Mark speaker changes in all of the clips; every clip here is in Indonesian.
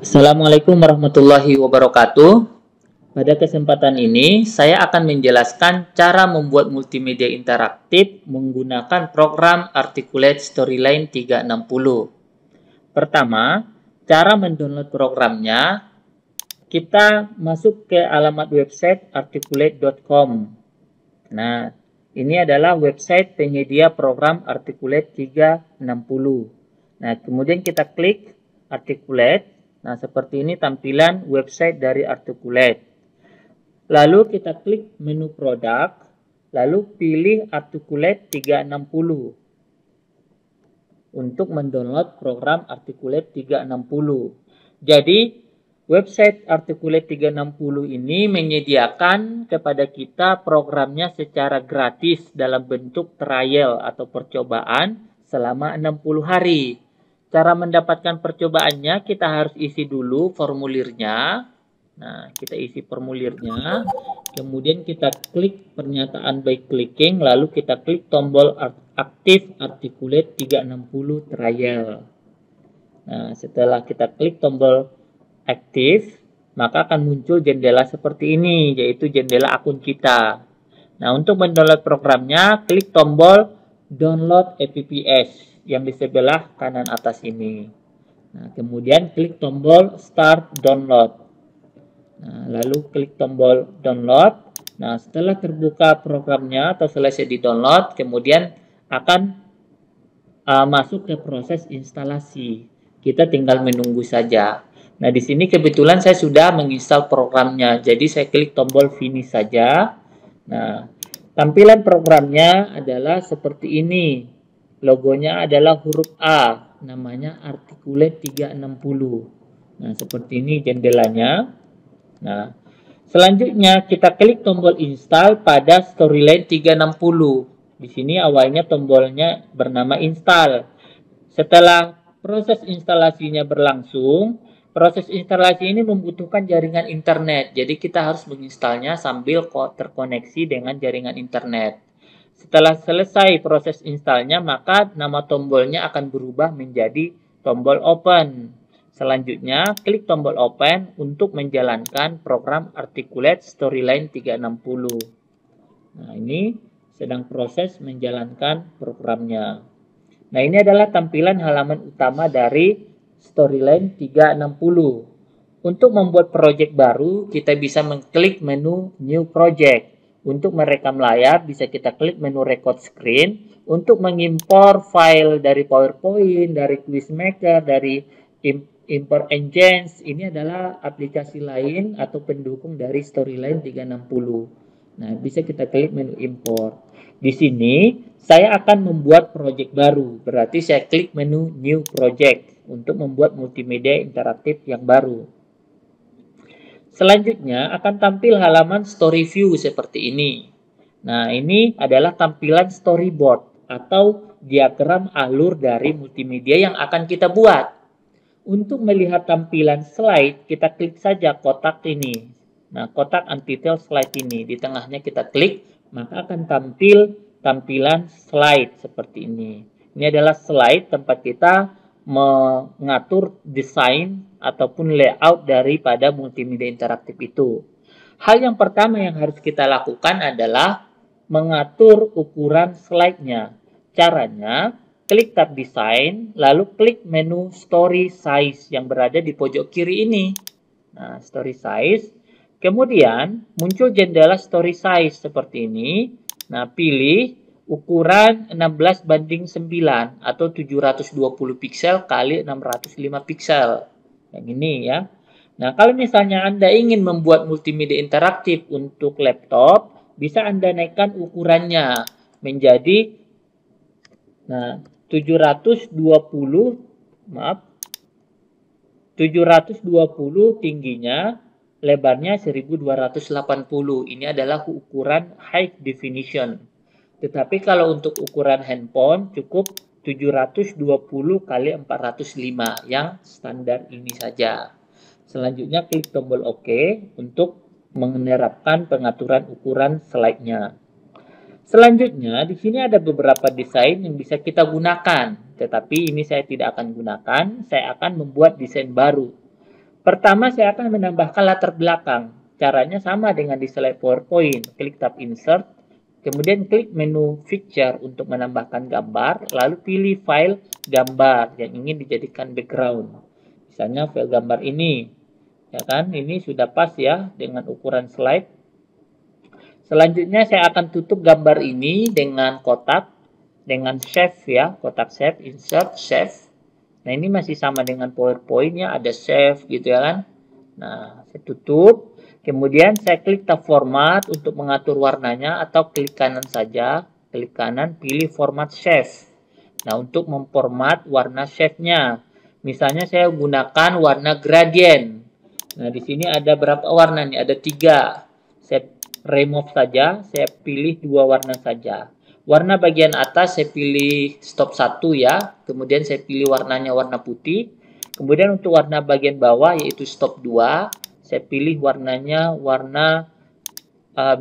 Speaker 1: Assalamualaikum warahmatullahi wabarakatuh. Pada kesempatan ini, saya akan menjelaskan cara membuat multimedia interaktif menggunakan program Articulate Storyline 360. Pertama, cara mendownload programnya, kita masuk ke alamat website articulate.com. Nah, ini adalah website penyedia program Articulate 360. Nah, kemudian kita klik Articulate. Nah, seperti ini tampilan website dari Articulate. Lalu kita klik menu produk, lalu pilih Articulate 360 untuk mendownload program Articulate 360. Jadi, website Articulate 360 ini menyediakan kepada kita programnya secara gratis dalam bentuk trial atau percobaan selama 60 hari. Cara mendapatkan percobaannya, kita harus isi dulu formulirnya. Nah, kita isi formulirnya. Kemudian kita klik pernyataan by clicking, lalu kita klik tombol aktif Articulate 360 trial. Nah, setelah kita klik tombol aktif, maka akan muncul jendela seperti ini, yaitu jendela akun kita. Nah, untuk mendownload programnya, klik tombol download apps yang di sebelah kanan atas ini. Nah, kemudian klik tombol start download. Nah, lalu klik tombol download. Nah, setelah terbuka programnya atau selesai di-download, kemudian akan masuk ke proses instalasi. Kita tinggal menunggu saja. Nah, di sini kebetulan saya sudah menginstal programnya. Jadi saya klik tombol finish saja. Nah, tampilan programnya adalah seperti ini. Logonya adalah huruf A, namanya Articulate 360. Nah, seperti ini jendelanya. Nah, selanjutnya kita klik tombol install pada Storyline 360. Di sini awalnya tombolnya bernama install. Setelah proses instalasinya berlangsung, proses instalasi ini membutuhkan jaringan internet. Jadi kita harus menginstalnya sambil terkoneksi dengan jaringan internet. Setelah selesai proses installnya, maka nama tombolnya akan berubah menjadi tombol open. Selanjutnya, klik tombol open untuk menjalankan program Articulate Storyline 360. Nah, ini sedang proses menjalankan programnya. Nah, ini adalah tampilan halaman utama dari Storyline 360. Untuk membuat project baru, kita bisa mengklik menu New Project. Untuk merekam layar, bisa kita klik menu Record Screen. Untuk mengimpor file dari PowerPoint, dari Quizmaker, dari Import Engines, ini adalah aplikasi lain atau pendukung dari Storyline 360. Nah, bisa kita klik menu import. Di sini, saya akan membuat project baru. Berarti saya klik menu New Project untuk membuat multimedia interaktif yang baru. Selanjutnya akan tampil halaman story view seperti ini. Nah, ini adalah tampilan storyboard atau diagram alur dari multimedia yang akan kita buat. Untuk melihat tampilan slide, kita klik saja kotak ini. Nah, kotak untitled slide ini. Di tengahnya kita klik, maka akan tampil tampilan slide seperti ini. Ini adalah slide tempat kita mengatur desain ataupun layout daripada multimedia interaktif itu. Hal yang pertama yang harus kita lakukan adalah mengatur ukuran slide-nya. Caranya, klik tab desain, lalu klik menu story size yang berada di pojok kiri ini. Nah, story size. Kemudian, muncul jendela story size seperti ini. Nah, pilih ukuran 16:9 atau 720 piksel kali 605 piksel. Yang ini ya. Nah, kalau misalnya Anda ingin membuat multimedia interaktif untuk laptop, bisa Anda naikkan ukurannya menjadi 720 tingginya, lebarnya 1280. Ini adalah ukuran high definition. Tetapi kalau untuk ukuran handphone cukup 720 kali 405 yang standar ini saja. Selanjutnya klik tombol OK untuk menerapkan pengaturan ukuran slide-nya. Selanjutnya di sini ada beberapa desain yang bisa kita gunakan, tetapi ini saya tidak akan gunakan, saya akan membuat desain baru. Pertama, saya akan menambahkan latar belakang. Caranya sama dengan di slide PowerPoint. Klik tab Insert, kemudian klik menu Picture untuk menambahkan gambar, lalu pilih file gambar yang ingin dijadikan background. Misalnya file gambar ini, ya kan? Ini sudah pas ya dengan ukuran slide. Selanjutnya saya akan tutup gambar ini dengan kotak, dengan save ya, kotak save, insert, save. Nah ini masih sama dengan PowerPoint ya, ada save gitu ya kan. Nah saya tutup, kemudian saya klik tab format untuk mengatur warnanya atau klik kanan saja, klik kanan pilih format save. Nah untuk memformat warna save-nya, misalnya saya gunakan warna gradient. Nah di sini ada berapa warna nih? Ada 3. Saya remove saja, saya pilih 2 warna saja. Warna bagian atas saya pilih stop 1 ya, kemudian saya pilih warnanya warna putih. Kemudian untuk warna bagian bawah yaitu stop 2, saya pilih warnanya warna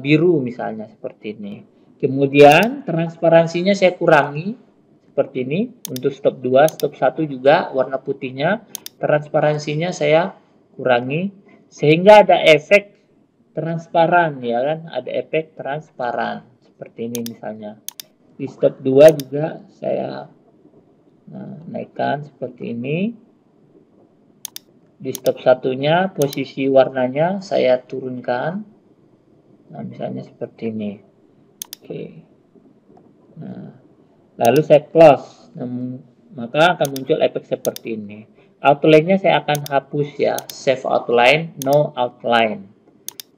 Speaker 1: biru misalnya seperti ini. Kemudian transparansinya saya kurangi seperti ini. Untuk stop 2, stop 1 juga warna putihnya, transparansinya saya kurangi sehingga ada efek transparan ya kan, ada efek transparan seperti ini misalnya. Di step 2 juga saya naikkan seperti ini. Di step satunya posisi warnanya saya turunkan. Nah, misalnya seperti ini. Oke. Nah, lalu saya close. Maka akan muncul efek seperti ini. Outline-nya saya akan hapus ya. Save outline, no outline.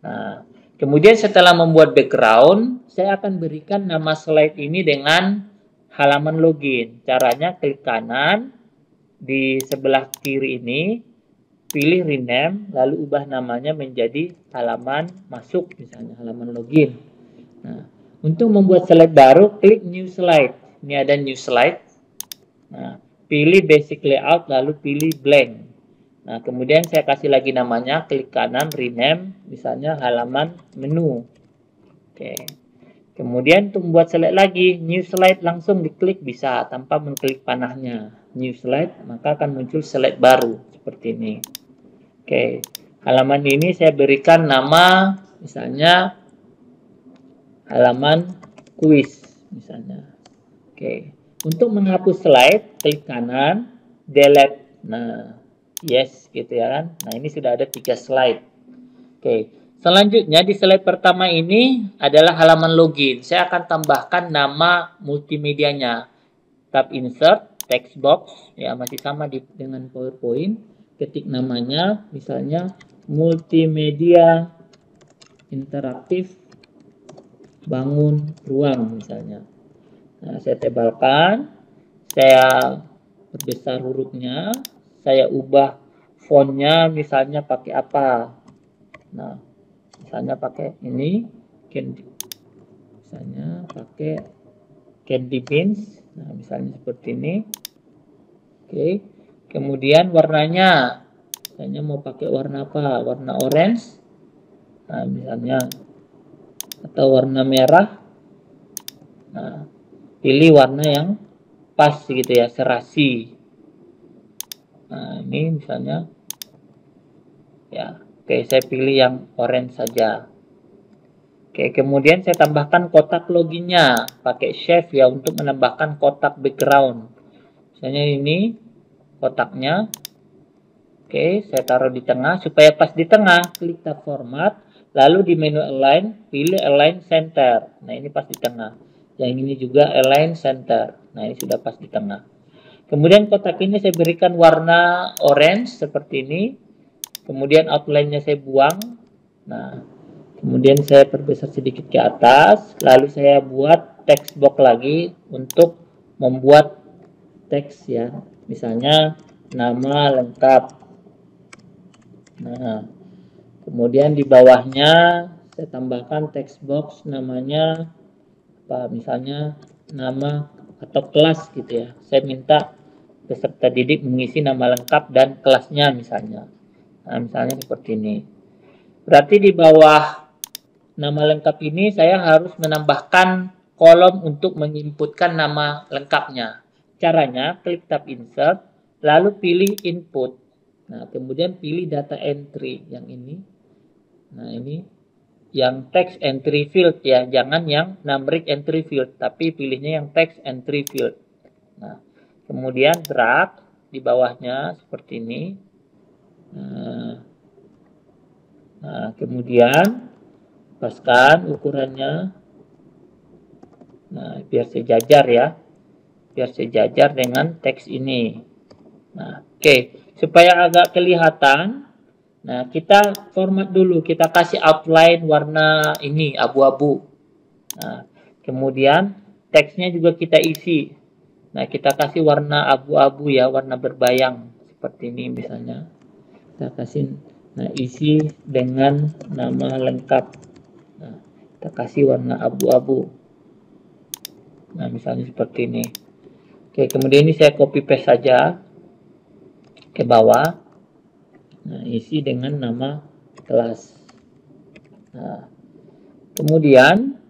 Speaker 1: Nah, kemudian setelah membuat background, saya akan berikan nama slide ini dengan halaman login. Caranya klik kanan, di sebelah kiri ini, pilih rename, lalu ubah namanya menjadi halaman masuk, misalnya halaman login. Nah, untuk membuat slide baru, klik new slide. Ini ada new slide. Nah, pilih basic layout, lalu pilih blank. Nah, kemudian saya kasih lagi namanya, klik kanan, rename, misalnya halaman menu. Oke. Kemudian untuk membuat slide lagi, new slide langsung diklik bisa tanpa mengklik panahnya. New slide, maka akan muncul slide baru seperti ini. Oke. Halaman ini saya berikan nama, misalnya halaman kuis, misalnya. Oke. Untuk menghapus slide, klik kanan, delete. Nah, yes gitu ya kan. Nah ini sudah ada 3 slide. Oke, selanjutnya di slide pertama ini adalah halaman login. Saya akan tambahkan nama multimedianya. Tab insert, text box, ya masih sama dengan PowerPoint. Ketik namanya, misalnya multimedia interaktif bangun ruang misalnya. Nah, saya tebalkan, saya perbesar hurufnya, saya ubah fontnya misalnya pakai apa. Nah, misalnya pakai ini, misalnya pakai Candy Beans. Nah, misalnya seperti ini. Oke, kemudian warnanya, misalnya mau pakai warna apa? Warna orange. Nah, misalnya atau warna merah. Nah, pilih warna yang pas gitu ya, serasi. Nah, ini misalnya ya, oke saya pilih yang orange saja. Oke, kemudian saya tambahkan kotak loginnya, pakai Shift ya untuk menambahkan kotak background. Misalnya ini kotaknya. Oke, saya taruh di tengah supaya pas di tengah, klik tab format, lalu di menu align, pilih align center. Nah, ini pas di tengah. Yang ini juga align center. Nah, ini sudah pas di tengah. Kemudian kotak ini saya berikan warna orange seperti ini. Kemudian outline-nya saya buang. Nah, kemudian saya perbesar sedikit ke atas. Lalu saya buat text box lagi untuk membuat teks ya. Misalnya nama lengkap. Nah, kemudian di bawahnya saya tambahkan text box namanya apa? Misalnya nama atau kelas gitu ya. Saya minta peserta didik mengisi nama lengkap dan kelasnya misalnya. Nah, misalnya seperti ini. Berarti di bawah nama lengkap ini saya harus menambahkan kolom untuk menginputkan nama lengkapnya. Caranya klik tab insert, lalu pilih input. Nah, kemudian pilih data entry yang ini. Nah, ini yang text entry field ya, jangan yang numeric entry field, tapi pilihnya yang text entry field. Nah, kemudian drag di bawahnya seperti ini. Nah, kemudian paskan ukurannya. Nah, biar sejajar ya. Biar sejajar dengan teks ini. Nah, oke. Supaya agak kelihatan, nah kita format dulu. Kita kasih outline warna ini, abu-abu. Nah, kemudian teksnya juga kita isi. Nah, kita kasih warna abu-abu ya, warna berbayang. Seperti ini misalnya. Kita kasih, nah isi dengan nama lengkap. Nah, kita kasih warna abu-abu. Nah, misalnya seperti ini. Oke, kemudian ini saya copy paste saja ke bawah. Nah, isi dengan nama kelas. Nah, kemudian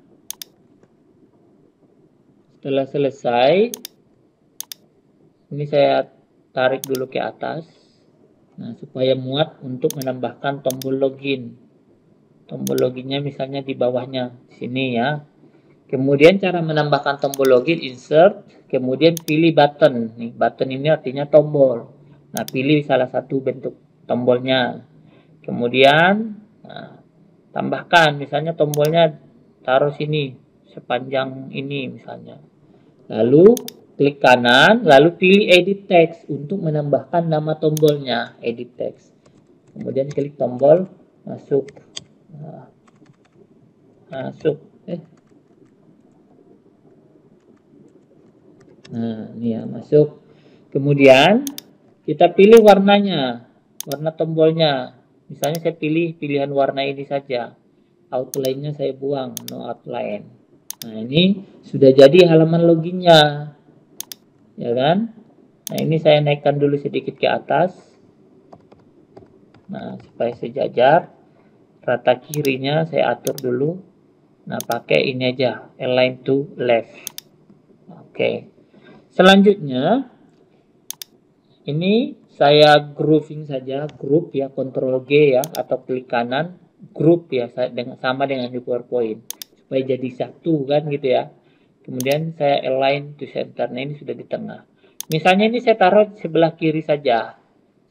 Speaker 1: setelah selesai, ini saya tarik dulu ke atas. Nah, supaya muat untuk menambahkan tombol login. Tombol loginnya misalnya di bawahnya, di sini ya. Kemudian cara menambahkan tombol login, insert, kemudian pilih button. Nih, button ini artinya tombol. Nah, pilih salah satu bentuk tombolnya. Kemudian, nah, tambahkan, misalnya tombolnya taruh sini, sepanjang ini misalnya. Lalu, klik kanan, lalu pilih edit text untuk menambahkan nama tombolnya, edit text. Kemudian klik tombol, masuk. Nah, masuk. Nah, ini ya, masuk. Kemudian kita pilih warnanya, warna tombolnya. Misalnya saya pilih pilihan warna ini saja. Outline-nya saya buang, no outline. Nah, ini sudah jadi halaman loginnya. Ya kan? Nah, ini saya naikkan dulu sedikit ke atas. Nah, supaya sejajar. Rata kirinya saya atur dulu. Nah, pakai ini aja, align to left. Oke. Selanjutnya, ini saya grouping saja, group ya, Ctrl G ya, atau klik kanan, group ya, sama dengan di PowerPoint, supaya jadi satu kan gitu ya. Kemudian saya align to center, nah ini sudah di tengah. Misalnya ini saya taruh di sebelah kiri saja,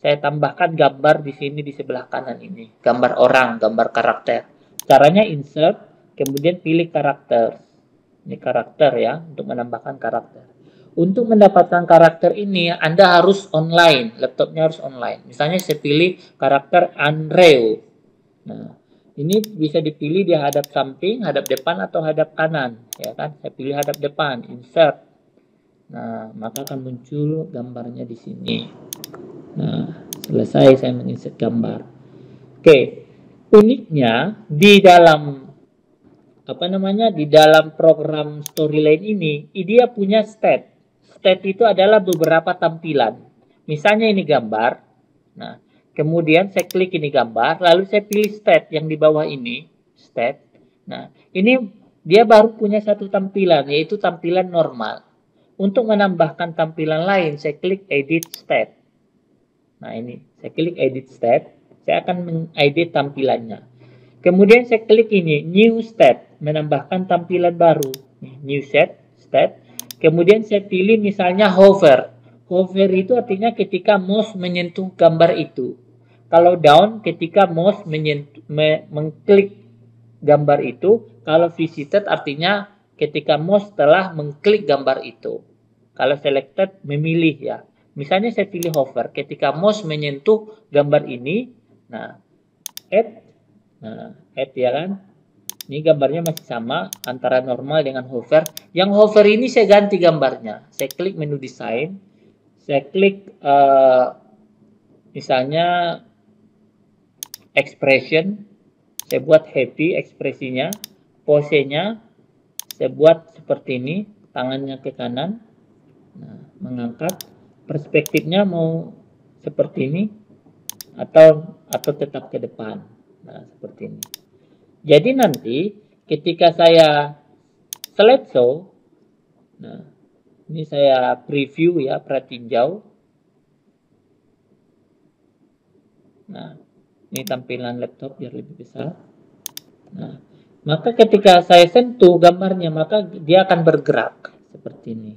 Speaker 1: saya tambahkan gambar di sini di sebelah kanan ini, gambar orang, gambar karakter. Caranya insert, kemudian pilih karakter, ini karakter ya, untuk menambahkan karakter. Untuk mendapatkan karakter ini, Anda harus online, laptopnya harus online. Misalnya saya pilih karakter Unreal. Nah, ini bisa dipilih di hadap samping, hadap depan, atau hadap kanan. Ya kan? Saya pilih hadap depan, insert. Nah, maka akan muncul gambarnya di sini. Nah, selesai saya menginsert gambar. Oke, uniknya di dalam di dalam program Storyline ini, dia punya stat. Stat itu adalah beberapa tampilan. Misalnya ini gambar. Nah, kemudian saya klik ini gambar, lalu saya pilih stat yang di bawah ini, stat. Nah, ini dia baru punya satu tampilan, yaitu tampilan normal. Untuk menambahkan tampilan lain, saya klik edit stat. Nah, ini saya klik edit stat, saya akan mengedit tampilannya. Kemudian saya klik ini, new stat, menambahkan tampilan baru. New stat. Kemudian saya pilih misalnya hover. Hover itu artinya ketika mouse menyentuh gambar itu. Kalau down, ketika mouse mengklik gambar itu. Kalau visited artinya ketika mouse telah mengklik gambar itu. Kalau selected, memilih ya. Misalnya saya pilih hover. Ketika mouse menyentuh gambar ini, nah, add. Nah, add ya kan. Ini gambarnya masih sama antara normal dengan hover. Yang hover ini saya ganti gambarnya. Saya klik menu desain. Saya klik misalnya expression. Saya buat happy ekspresinya. Posenya saya buat seperti ini. Tangannya ke kanan. Nah, mengangkat. Perspektifnya mau seperti ini. Atau tetap ke depan. Nah, seperti ini. Jadi nanti ketika saya slideshow, nah ini saya preview ya, pratinjau. Nah, ini tampilan laptop biar lebih besar. Nah, maka ketika saya sentuh gambarnya, maka dia akan bergerak seperti ini.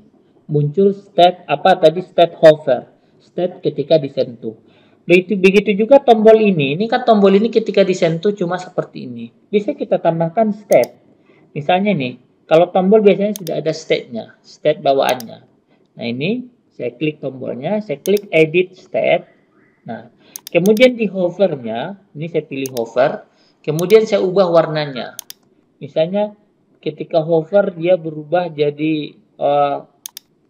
Speaker 1: Muncul state apa tadi, state hover, state ketika disentuh. Begitu juga tombol ini. Ini kan tombol ini ketika disentuh cuma seperti ini. Bisa kita tambahkan state. Misalnya nih, kalau tombol biasanya sudah ada state-nya, state bawaannya. Nah, ini saya klik tombolnya, saya klik edit state. Nah, kemudian di hovernya, ini saya pilih hover, kemudian saya ubah warnanya. Misalnya ketika hover dia berubah jadi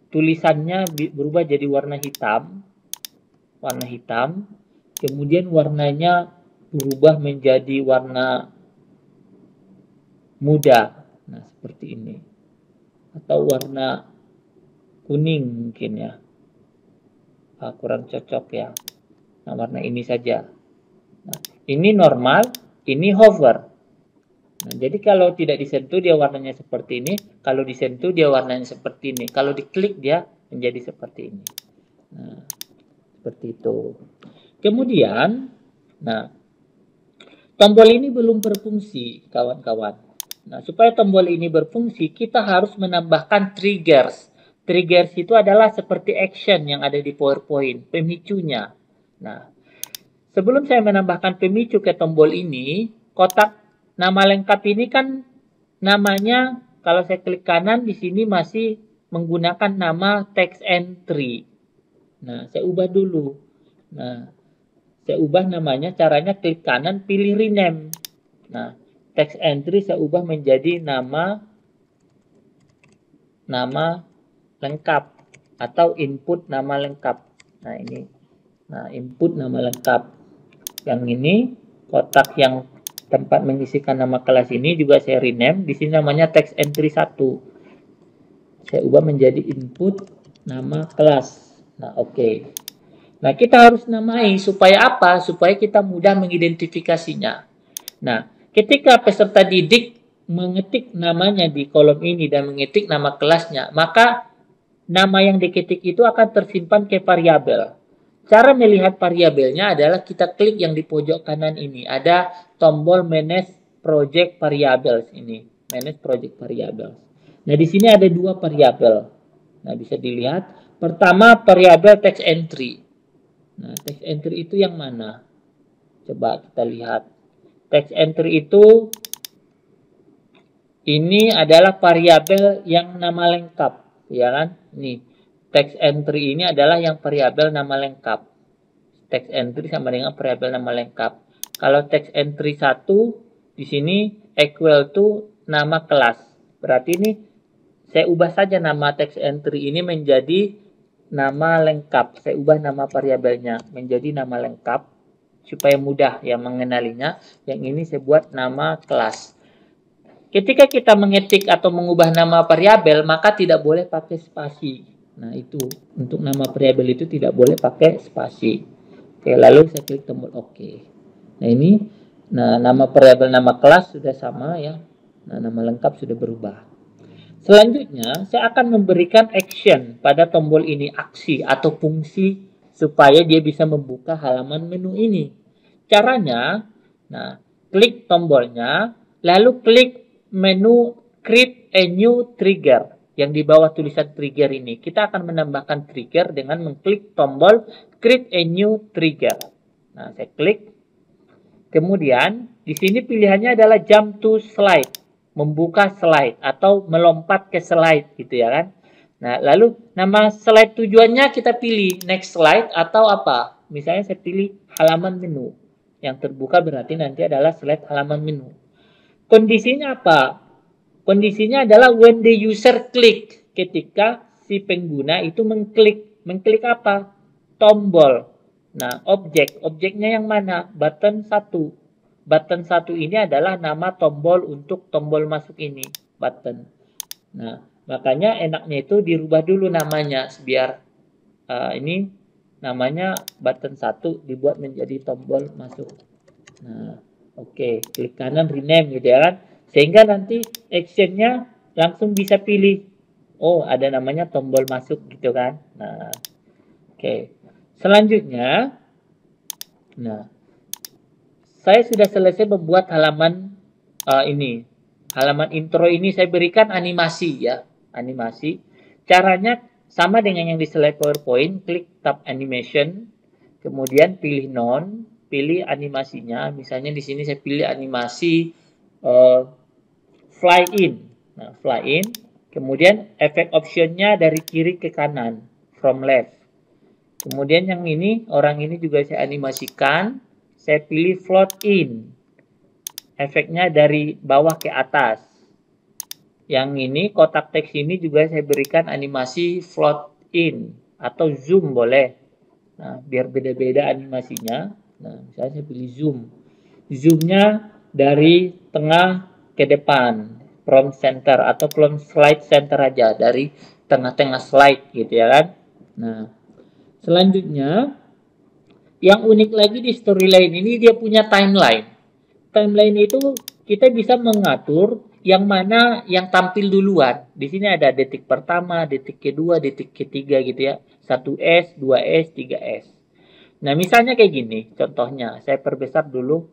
Speaker 1: tulisannya berubah jadi warna hitam, kemudian warnanya berubah menjadi warna muda. Nah, seperti ini. Atau warna kuning mungkin ya. Kurang cocok ya. Nah, warna ini saja. Nah, ini normal, ini hover. Nah, jadi kalau tidak disentuh dia warnanya seperti ini, kalau disentuh dia warnanya seperti ini, kalau diklik dia menjadi seperti ini. Nah, seperti itu. Kemudian, nah, tombol ini belum berfungsi, kawan-kawan. Nah, supaya tombol ini berfungsi, kita harus menambahkan triggers. Triggers itu adalah seperti action yang ada di PowerPoint, pemicunya. Nah, sebelum saya menambahkan pemicu ke tombol ini, kotak nama lengkap ini kan namanya, kalau saya klik kanan di sini masih menggunakan nama text entry. Nah, saya ubah dulu. Nah, saya ubah namanya, caranya klik kanan, pilih rename. Nah, text entry saya ubah menjadi nama lengkap atau input nama lengkap. Nah, ini. Nah, input nama lengkap. Yang ini kotak yang tempat mengisikan nama kelas ini juga saya rename. Di sini namanya text entry 1. Saya ubah menjadi input nama kelas. Nah, oke. Nah, kita harus namai supaya apa? Supaya kita mudah mengidentifikasinya. Nah, ketika peserta didik mengetik namanya di kolom ini dan mengetik nama kelasnya, maka nama yang diketik itu akan tersimpan ke variabel. Cara melihat variabelnya adalah kita klik yang di pojok kanan ini. Ada tombol Manage Project Variables ini. Manage Project Variables. Nah, di sini ada dua variabel. Nah, bisa dilihat. Pertama, variabel text entry. Nah, text entry itu yang mana? Coba kita lihat. Text entry itu ini adalah variabel yang nama lengkap, ya kan? Nih, text entry ini adalah yang variabel nama lengkap. Text entry sama dengan variabel nama lengkap. Kalau text entry 1 di sini equal to nama kelas. Berarti ini saya ubah saja nama text entry ini menjadi nama lengkap. Saya ubah nama variabelnya menjadi nama lengkap supaya mudah ya mengenalinya. Yang ini saya buat nama kelas. Ketika kita mengetik atau mengubah nama variabel, maka tidak boleh pakai spasi. Nah, itu untuk nama variabel itu tidak boleh pakai spasi. Oke, lalu saya klik tombol OK. Nah, ini nama variabel nama kelas sudah sama ya. Nah, nama lengkap sudah berubah. Selanjutnya, saya akan memberikan action pada tombol ini, aksi atau fungsi supaya dia bisa membuka halaman menu ini. Caranya, nah, klik tombolnya, lalu klik menu Create a New Trigger yang di bawah tulisan trigger ini. Kita akan menambahkan trigger dengan mengklik tombol Create a New Trigger. Nah, saya klik. Kemudian, di sini pilihannya adalah Jump to Slide. Membuka slide atau melompat ke slide gitu ya kan. Nah, lalu nama slide tujuannya kita pilih next slide atau apa. Misalnya saya pilih halaman menu. Yang terbuka berarti nanti adalah slide halaman menu. Kondisinya apa? Kondisinya adalah when the user click, ketika si pengguna itu mengklik. Mengklik apa? Tombol. Nah, objeknya yang mana? Button 1. Button 1 ini adalah nama tombol untuk tombol masuk ini, button. Nah, makanya enaknya itu dirubah dulu namanya biar ini namanya button 1 dibuat menjadi tombol masuk. Nah, oke, klik kanan rename gitu ya kan. Sehingga nanti actionnya langsung bisa pilih. Oh, ada namanya tombol masuk gitu kan. Nah, oke. Selanjutnya, nah, saya sudah selesai membuat halaman ini. Halaman intro ini saya berikan animasi ya, animasi. Caranya sama dengan yang di slide PowerPoint, klik tab animation, kemudian pilih none, pilih animasinya. Misalnya di sini saya pilih animasi fly in. Nah, fly in. Kemudian efek optionnya dari kiri ke kanan, from left. Kemudian yang ini, orang ini juga saya animasikan. Saya pilih float in. Efeknya dari bawah ke atas. Yang ini, kotak teks ini juga saya berikan animasi float in. Atau zoom boleh. Nah, biar beda-beda animasinya. Nah, misalnya saya pilih zoom. Zoomnya dari tengah ke depan. From center atau from slide center aja. Dari tengah-tengah slide gitu ya kan. Nah, selanjutnya, yang unik lagi di storyline ini dia punya timeline. Timeline itu kita bisa mengatur yang mana yang tampil duluan. Di sini ada detik pertama, detik kedua, detik ketiga gitu ya. 1S, 2S, 3S. Nah, misalnya kayak gini. Contohnya, saya perbesar dulu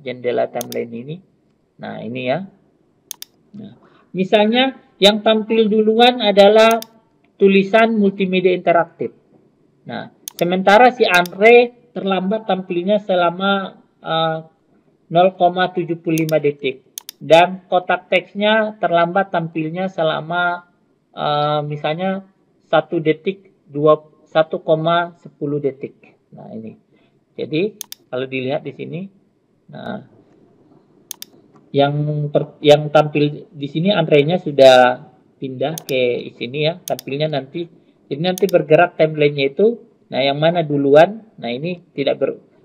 Speaker 1: jendela timeline ini. Nah, ini ya. Nah, misalnya yang tampil duluan adalah tulisan multimedia interaktif. Nah, sementara si Andre terlambat tampilnya selama 0,75 detik. Dan kotak teksnya terlambat tampilnya selama misalnya 1 detik 1,10 detik. Nah, ini. Jadi, kalau dilihat di sini, nah yang tampil di sini antrenya sudah pindah ke sini ya, tampilnya nanti. Jadi nanti bergerak timelinenya itu, nah yang mana duluan, nah ini tidak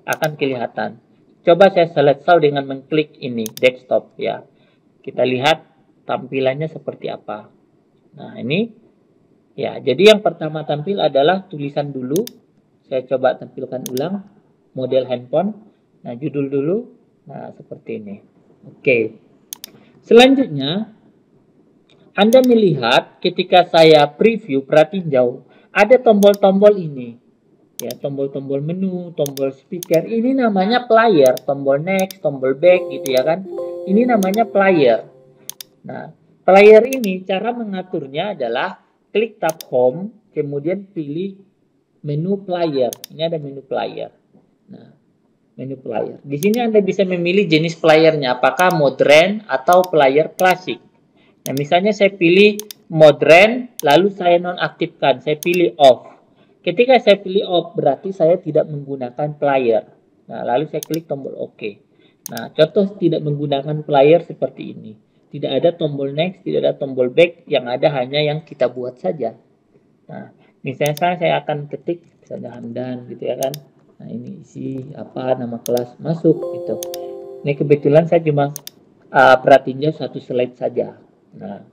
Speaker 1: akan kelihatan. Coba saya selesai dengan mengklik ini desktop ya. Kita lihat tampilannya seperti apa. Nah, ini ya, jadi yang pertama tampil adalah tulisan dulu. Saya coba tampilkan ulang model handphone. Nah, judul dulu. Nah, seperti ini. Oke. Selanjutnya, Anda melihat ketika saya preview, perhatiin jauh, ada tombol-tombol ini. Ya, tombol-tombol menu, tombol speaker. Ini namanya player, tombol next, tombol back gitu ya kan. Ini namanya player. Nah, player ini cara mengaturnya adalah klik tab home, kemudian pilih menu player. Ini ada menu player. Nah, menu player. Di sini Anda bisa memilih jenis playernya, apakah modern atau player klasik. Nah, misalnya saya pilih modern, lalu saya nonaktifkan, saya pilih off. Ketika saya pilih off, berarti saya tidak menggunakan player. Nah, lalu saya klik tombol OK. Nah, contoh tidak menggunakan player seperti ini. Tidak ada tombol next, tidak ada tombol back, yang ada hanya yang kita buat saja. Nah, misalnya saya akan ketik, misalnya Hamdan gitu ya kan. Nah, ini isi apa, nama kelas, masuk gitu. Ini kebetulan saya cuma perhatiinnya satu slide saja. Nah,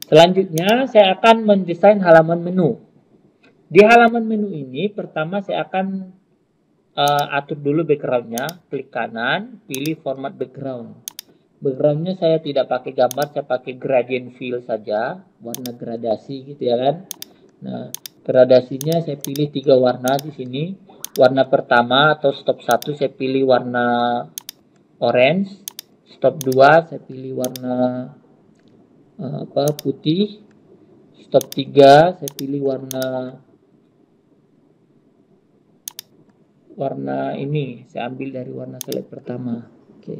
Speaker 1: selanjutnya saya akan mendesain halaman menu. Di halaman menu ini, pertama saya akan atur dulu backgroundnya. Klik kanan, pilih format background. Backgroundnya saya tidak pakai gambar, saya pakai gradient fill saja, warna gradasi gitu ya kan. Nah, gradasinya saya pilih 3 warna di sini. Warna pertama atau stop 1 saya pilih warna orange. Stop 2 saya pilih warna putih. Stop 3 saya pilih warna ini, saya ambil dari warna slide pertama. Oke.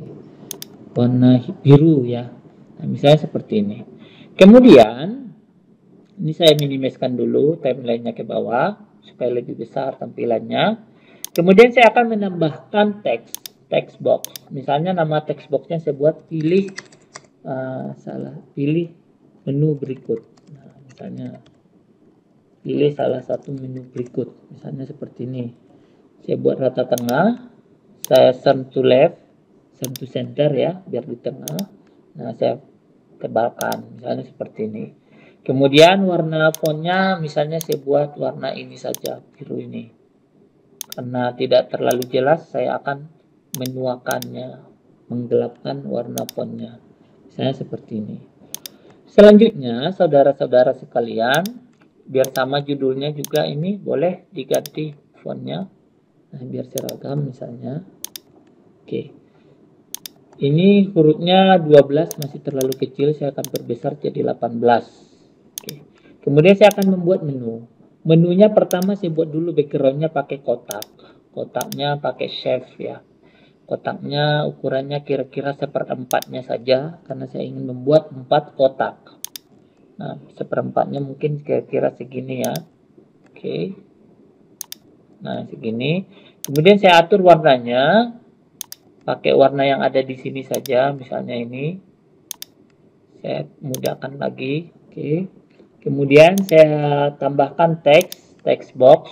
Speaker 1: Warna biru ya. Nah, misalnya seperti ini. Kemudian ini saya minimaliskan dulu timelinenya ke bawah supaya lebih besar tampilannya. Kemudian saya akan menambahkan text box. Misalnya nama text boxnya saya buat pilih pilih menu berikut. Nah, misalnya pilih salah satu menu berikut. Misalnya seperti ini. Saya buat rata tengah. Saya turn to left, turn to center ya, biar di tengah. Nah, saya tebalkan. Misalnya seperti ini. Kemudian warna fontnya misalnya saya buat warna ini saja, biru ini. Karena tidak terlalu jelas, saya akan menuakannya, menggelapkan warna fontnya. Misalnya seperti ini. Selanjutnya, saudara-saudara sekalian, biar sama judulnya juga ini boleh diganti fontnya. Nah, biar seragam misalnya. Oke. Ini hurufnya 12 masih terlalu kecil, saya akan perbesar jadi 18. Oke. Kemudian saya akan membuat menu. Menunya pertama saya buat dulu backgroundnya pakai kotak. Kotaknya pakai chef ya. Kotaknya ukurannya kira-kira seperempatnya saja karena saya ingin membuat 4 kotak. Nah, seperempatnya mungkin kira-kira segini ya. Oke. Nah, segini. Kemudian saya atur warnanya. Pakai warna yang ada di sini saja, misalnya ini. Saya mudahkan lagi. Oke. Kemudian saya tambahkan text box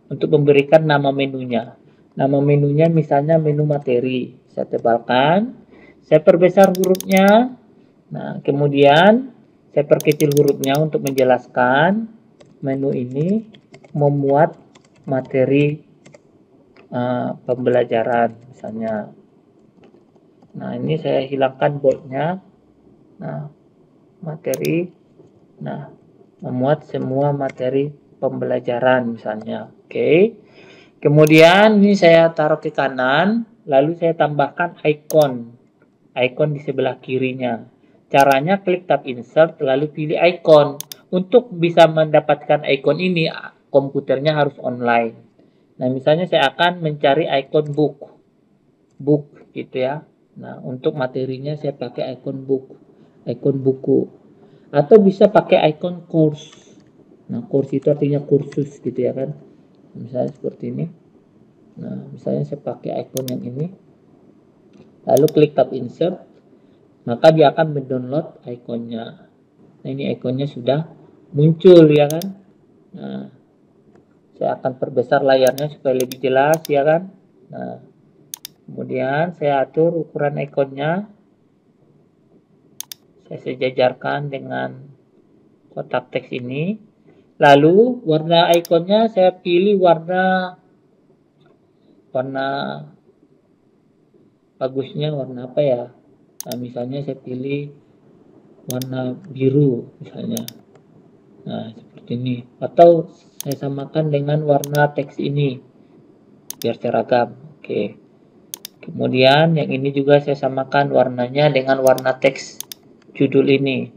Speaker 1: untuk memberikan nama menunya. Nama menunya misalnya menu materi. Saya tebalkan. Saya perbesar hurufnya. Nah, kemudian saya perkecil hurufnya untuk menjelaskan menu ini memuat materi pembelajaran misalnya. Nah, ini saya hilangkan boldnya. Nah, materi. Nah, memuat semua materi pembelajaran misalnya. Oke. Kemudian ini saya taruh ke kanan, lalu saya tambahkan icon. Icon di sebelah kirinya. Caranya klik tab insert lalu pilih icon. Untuk bisa mendapatkan icon ini komputernya harus online. Nah, misalnya saya akan mencari icon book gitu ya. Nah, untuk materinya saya pakai icon book, icon buku. Atau bisa pakai icon course. Nah, course itu artinya kursus gitu ya kan. Misalnya seperti ini. Nah, misalnya saya pakai icon yang ini. Lalu klik tab insert, maka dia akan mendownload ikonnya. Nah, ini ikonnya sudah muncul ya kan. Nah, saya akan perbesar layarnya supaya lebih jelas ya kan. Nah, kemudian saya atur ukuran ikonnya. Saya sejajarkan dengan kotak teks ini. Lalu warna ikonnya saya pilih warna bagusnya warna apa ya? Nah, misalnya saya pilih warna biru misalnya. Nah, seperti ini. Atau saya samakan dengan warna teks ini biar seragam. Oke. Kemudian yang ini juga saya samakan warnanya dengan warna teks judul ini.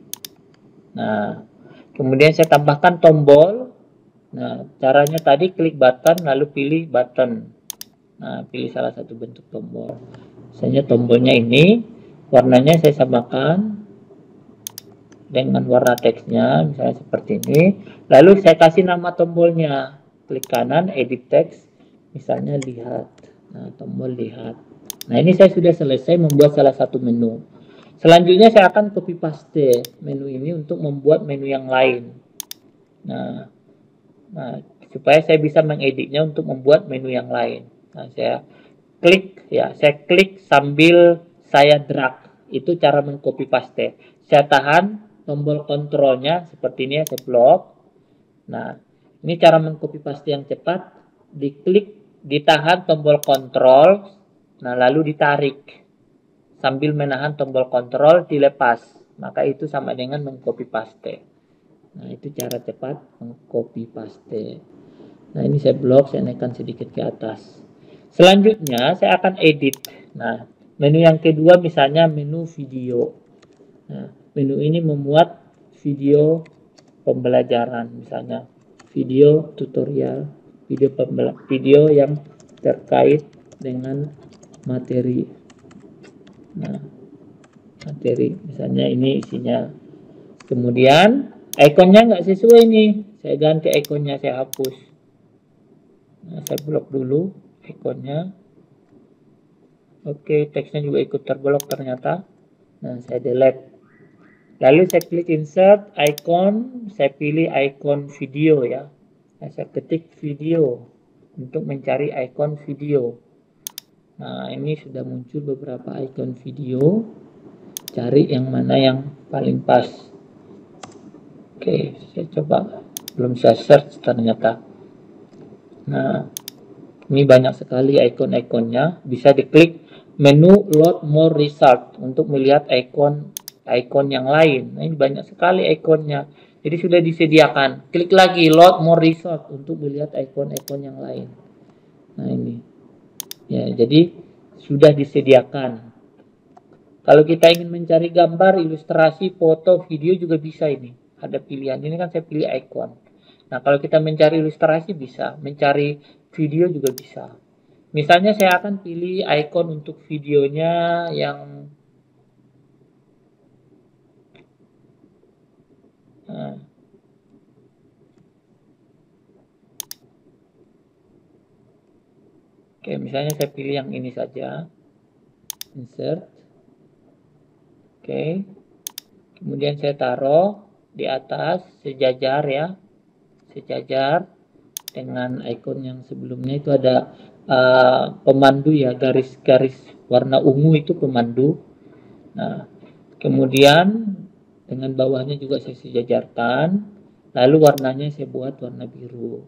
Speaker 1: Nah, kemudian saya tambahkan tombol. Nah, caranya tadi klik button lalu pilih button. Nah, pilih salah satu bentuk tombol. Misalnya tombolnya ini, warnanya saya samakan dengan warna teksnya, misalnya seperti ini. Lalu saya kasih nama tombolnya. Klik kanan, edit text, misalnya lihat. Nah, tombol lihat. Nah, ini saya sudah selesai membuat salah satu menu. Selanjutnya saya akan copy paste menu ini untuk membuat menu yang lain. Nah, supaya saya bisa mengeditnya untuk membuat menu yang lain. Nah, saya klik sambil saya drag. Itu cara mengcopy paste. Saya tahan tombol kontrolnya seperti ini, saya blok. Nah, ini cara mengcopy paste yang cepat. Diklik, ditahan tombol kontrol, nah lalu ditarik. Sambil menahan tombol kontrol, dilepas. Maka itu sama dengan mengcopy paste. Nah, itu cara cepat mengcopy paste. Nah, ini saya blok, saya naikkan sedikit ke atas. Selanjutnya, saya akan edit. Nah, menu yang kedua misalnya menu video. Nah, menu ini memuat video pembelajaran, misalnya video tutorial, video yang terkait dengan materi. Nah, materi, misalnya ini isinya. Kemudian, ikonnya nggak sesuai nih. Saya ganti ikonnya, saya hapus. Nah, saya blok dulu ikonnya. Oke, teksnya juga ikut terblok ternyata. Nah, saya delete. Lalu saya klik insert icon, saya pilih icon video ya. Nah, saya ketik video untuk mencari icon video. Nah, ini sudah muncul beberapa icon video. Cari yang mana yang paling pas. Oke, saya coba. Belum saya search ternyata. Nah, ini banyak sekali icon-iconnya. Bisa diklik menu load more result untuk melihat icon yang lain. Nah, ini banyak sekali ikonnya. Jadi sudah disediakan. Klik lagi load more result untuk melihat icon-icon yang lain. Nah, ini. Ya, jadi sudah disediakan. Kalau kita ingin mencari gambar, ilustrasi, foto, video juga bisa ini. Ada pilihan. Ini kan saya pilih icon. Nah, kalau kita mencari ilustrasi bisa, mencari video juga bisa. Misalnya saya akan pilih icon untuk videonya yang oke, misalnya saya pilih yang ini saja. Insert. Oke. Kemudian saya taruh di atas sejajar ya. Sejajar dengan icon yang sebelumnya itu ada pemandu ya, garis-garis warna ungu itu pemandu. Nah, kemudian dengan bawahnya juga saya sejajarkan, lalu warnanya saya buat warna biru.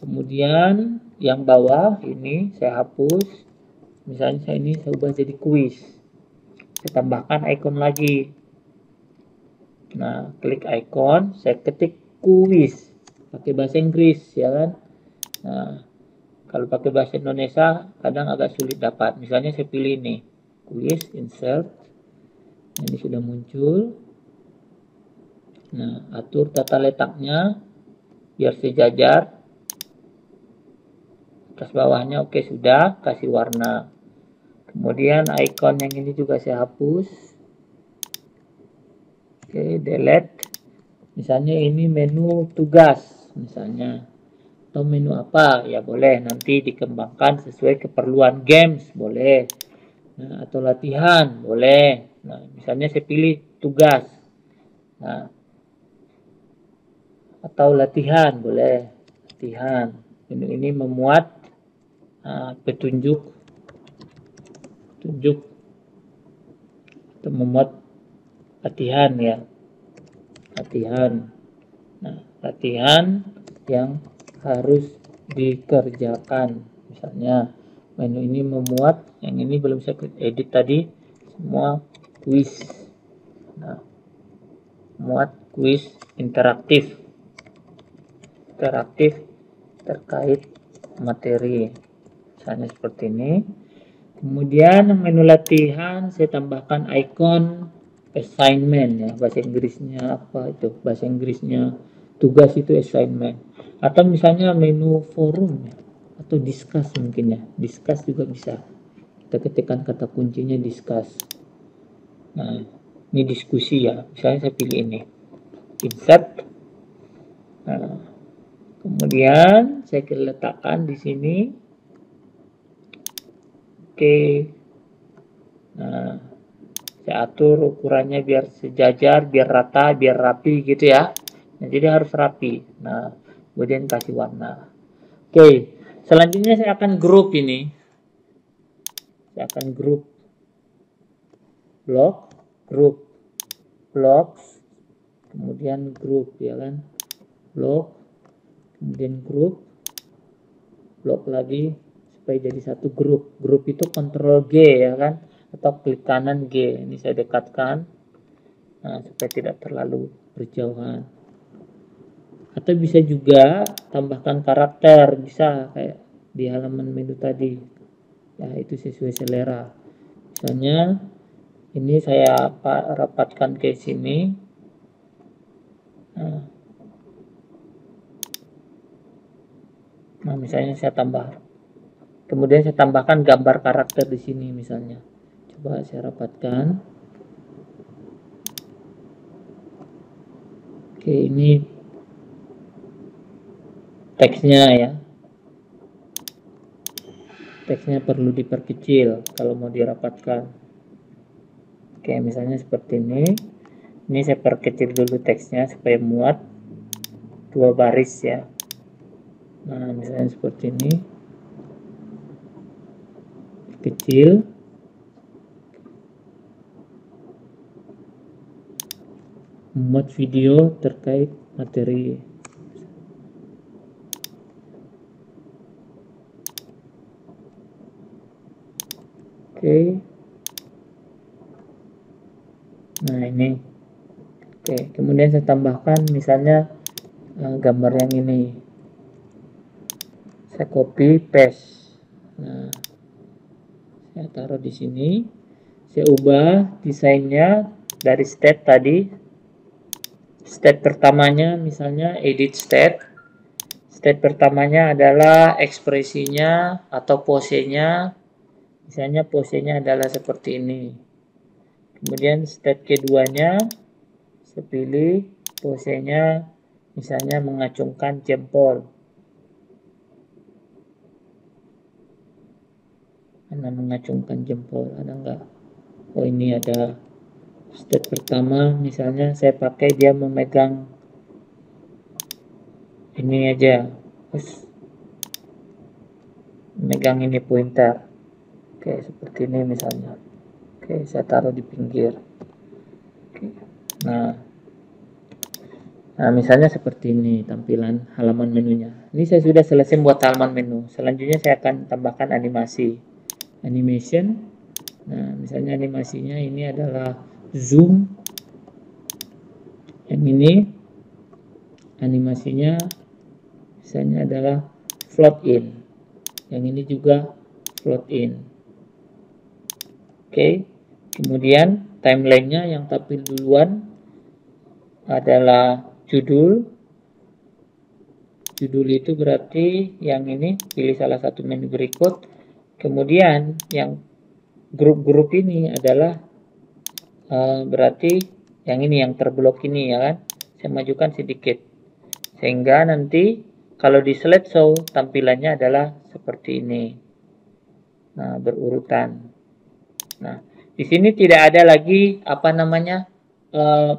Speaker 1: Kemudian yang bawah ini saya hapus, misalnya saya ubah jadi kuis. Saya tambahkan icon lagi. Nah, klik icon, saya ketik kuis pakai bahasa Inggris ya kan. Nah, kalau pakai bahasa Indonesia kadang agak sulit dapat. Misalnya saya pilih ini, kuis, insert. Ini sudah muncul. Nah, atur tata letaknya biar sejajar. Atas bawahnya oke sudah, kasih warna. Kemudian icon yang ini juga saya hapus. Oke, delete. Misalnya ini menu tugas misalnya. Atau menu apa ya boleh, nanti dikembangkan sesuai keperluan games boleh. Nah, atau latihan boleh. Nah, misalnya saya pilih tugas. Nah, atau latihan boleh. Latihan. Ini memuat petunjuk atau memuat latihan ya. Latihan. Nah, latihan yang harus dikerjakan. Misalnya menu ini memuat, yang ini belum saya edit tadi, semua kuis. Nah, muat kuis interaktif terkait materi. Misalnya seperti ini. Kemudian menu latihan saya tambahkan icon assignment ya, bahasa Inggrisnya apa itu? Bahasa Inggrisnya tugas itu assignment. Atau misalnya menu forum ya, atau discuss mungkin ya. Discuss juga bisa. Kita ketikkan kata kuncinya discuss. Nah, ini diskusi ya. Misalnya saya pilih ini. Insert. Nah, kemudian saya letakkan di sini. Oke. Nah, saya atur ukurannya biar sejajar, biar rata, biar rapi gitu ya. Nah, jadi harus rapi. Nah, kemudian kasih warna. Oke, selanjutnya saya akan grup ini. Saya akan grup grup, blocks, kemudian grup ya kan. Block, kemudian grup, blok lagi supaya jadi satu grup. Grup itu Ctrl G ya kan, atau klik kanan G. Ini saya dekatkan. Nah, supaya tidak terlalu berjauhan. Atau bisa juga tambahkan karakter, bisa kayak di halaman menu tadi. Ya, itu sesuai selera. Misalnya ini saya rapatkan ke sini. Nah, misalnya saya tambah. Kemudian saya tambahkan gambar karakter di sini misalnya. Coba saya rapatkan. Oke, ini teksnya ya. Teksnya perlu diperkecil kalau mau dirapatkan. Oke, misalnya seperti ini. Ini saya perkecil dulu teksnya supaya muat 2 baris ya. Nah, misalnya seperti ini. Kecil. Membuat video terkait materi. Oke. Nah, ini. Oke, kemudian saya tambahkan misalnya gambar yang ini. Saya copy paste. Nah, Saya taruh di sini. Saya ubah desainnya dari state tadi. State pertamanya misalnya edit state. State pertamanya adalah ekspresinya atau posenya. Misalnya posenya adalah seperti ini. Kemudian state keduanya, saya pilih posenya misalnya mengacungkan jempol. Mana mengacungkan jempol, ada enggak? Oh, ini ada. State pertama misalnya saya pakai dia memegang ini aja. Terus memegang ini pointer. Oke, seperti ini misalnya. Oke, saya taruh di pinggir. Oke. Nah, misalnya seperti ini tampilan halaman menunya. Ini saya sudah selesai buat halaman menu. Selanjutnya saya akan tambahkan animasi. Animation. Nah, misalnya animasinya ini adalah zoom. Yang ini animasinya misalnya adalah float in. Yang ini juga float in. Oke. Kemudian timelinenya yang tampil duluan adalah judul. Judul itu berarti yang ini pilih salah satu menu berikut. Kemudian yang grup-grup ini adalah berarti yang ini yang terblok ini ya kan. Saya majukan sedikit sehingga nanti kalau di slideshow tampilannya adalah seperti ini. Nah, berurutan. Nah, di sini tidak ada lagi apa namanya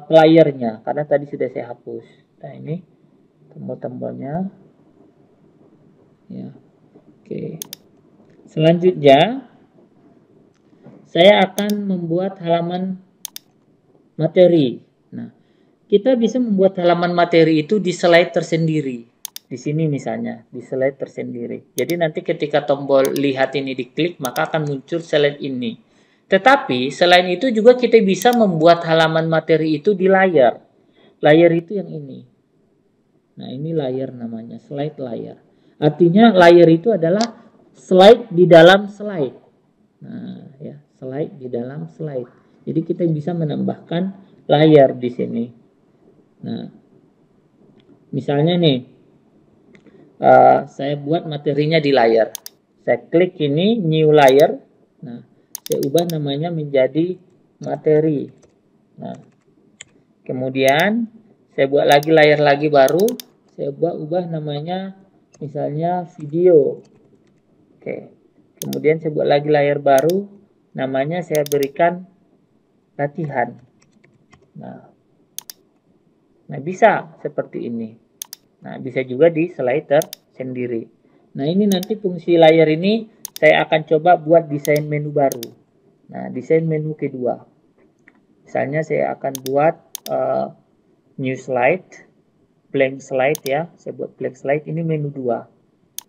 Speaker 1: playernya karena tadi sudah saya hapus. Nah, ini tombol-tombolnya. Ya. Oke. Selanjutnya saya akan membuat halaman materi. Nah, kita bisa membuat halaman materi itu di slide tersendiri. Di sini misalnya, di slide tersendiri. Jadi nanti ketika tombol lihat ini diklik, maka akan muncul slide ini. Tetapi selain itu juga kita bisa membuat halaman materi itu di layar. Layar itu yang ini. Nah, ini layar namanya, slide layar. Artinya layar itu adalah slide di dalam slide. Nah, ya, slide di dalam slide. Jadi kita bisa menambahkan layar di sini. Nah, misalnya nih, saya buat materinya di layar. Saya klik ini, new layer. Nah, saya ubah namanya menjadi materi. Nah, kemudian saya buat lagi layar lagi baru. Saya ubah namanya misalnya video. Oke. Kemudian saya buat lagi layar baru. Namanya saya berikan latihan. Nah, bisa seperti ini. Nah, bisa juga di slide tersendiri. Nah, ini nanti fungsi layar ini saya akan coba buat desain menu baru. Nah, desain menu kedua. Misalnya saya akan buat new slide, blank slide ya. Saya buat blank slide, ini menu 2.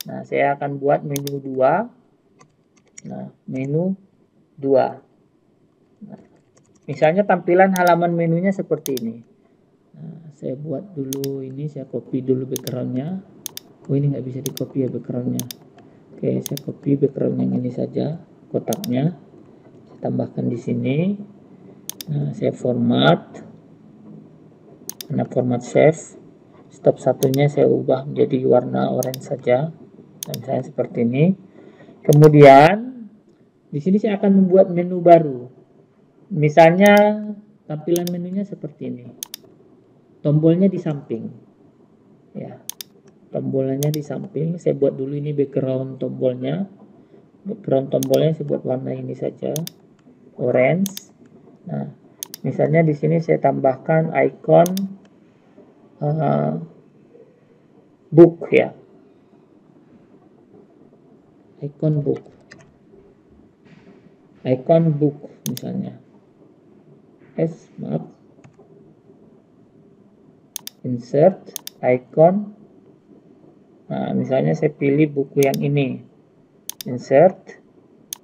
Speaker 1: Nah, saya akan buat menu 2. Nah, menu 2. Nah, misalnya tampilan halaman menunya seperti ini. Nah, saya buat dulu ini, saya copy dulu backgroundnya. Oh, ini nggak bisa di copy ya backgroundnya. Oke, saya copy background yang ini saja, kotaknya. Saya tambahkan di sini. Nah, saya format. Nah, format save. Stop satunya saya ubah menjadi warna orange saja. Dan saya seperti ini. Kemudian di sini saya akan membuat menu baru. Misalnya tampilan menunya seperti ini. Tombolnya di samping. Ya. Tombolnya di samping. Saya buat dulu ini background tombolnya. Background tombolnya saya buat warna ini saja. Orange. Nah, misalnya di sini saya tambahkan icon book ya. Icon book. Icon book misalnya. Maaf. Insert icon. Nah, misalnya saya pilih buku yang ini. Insert.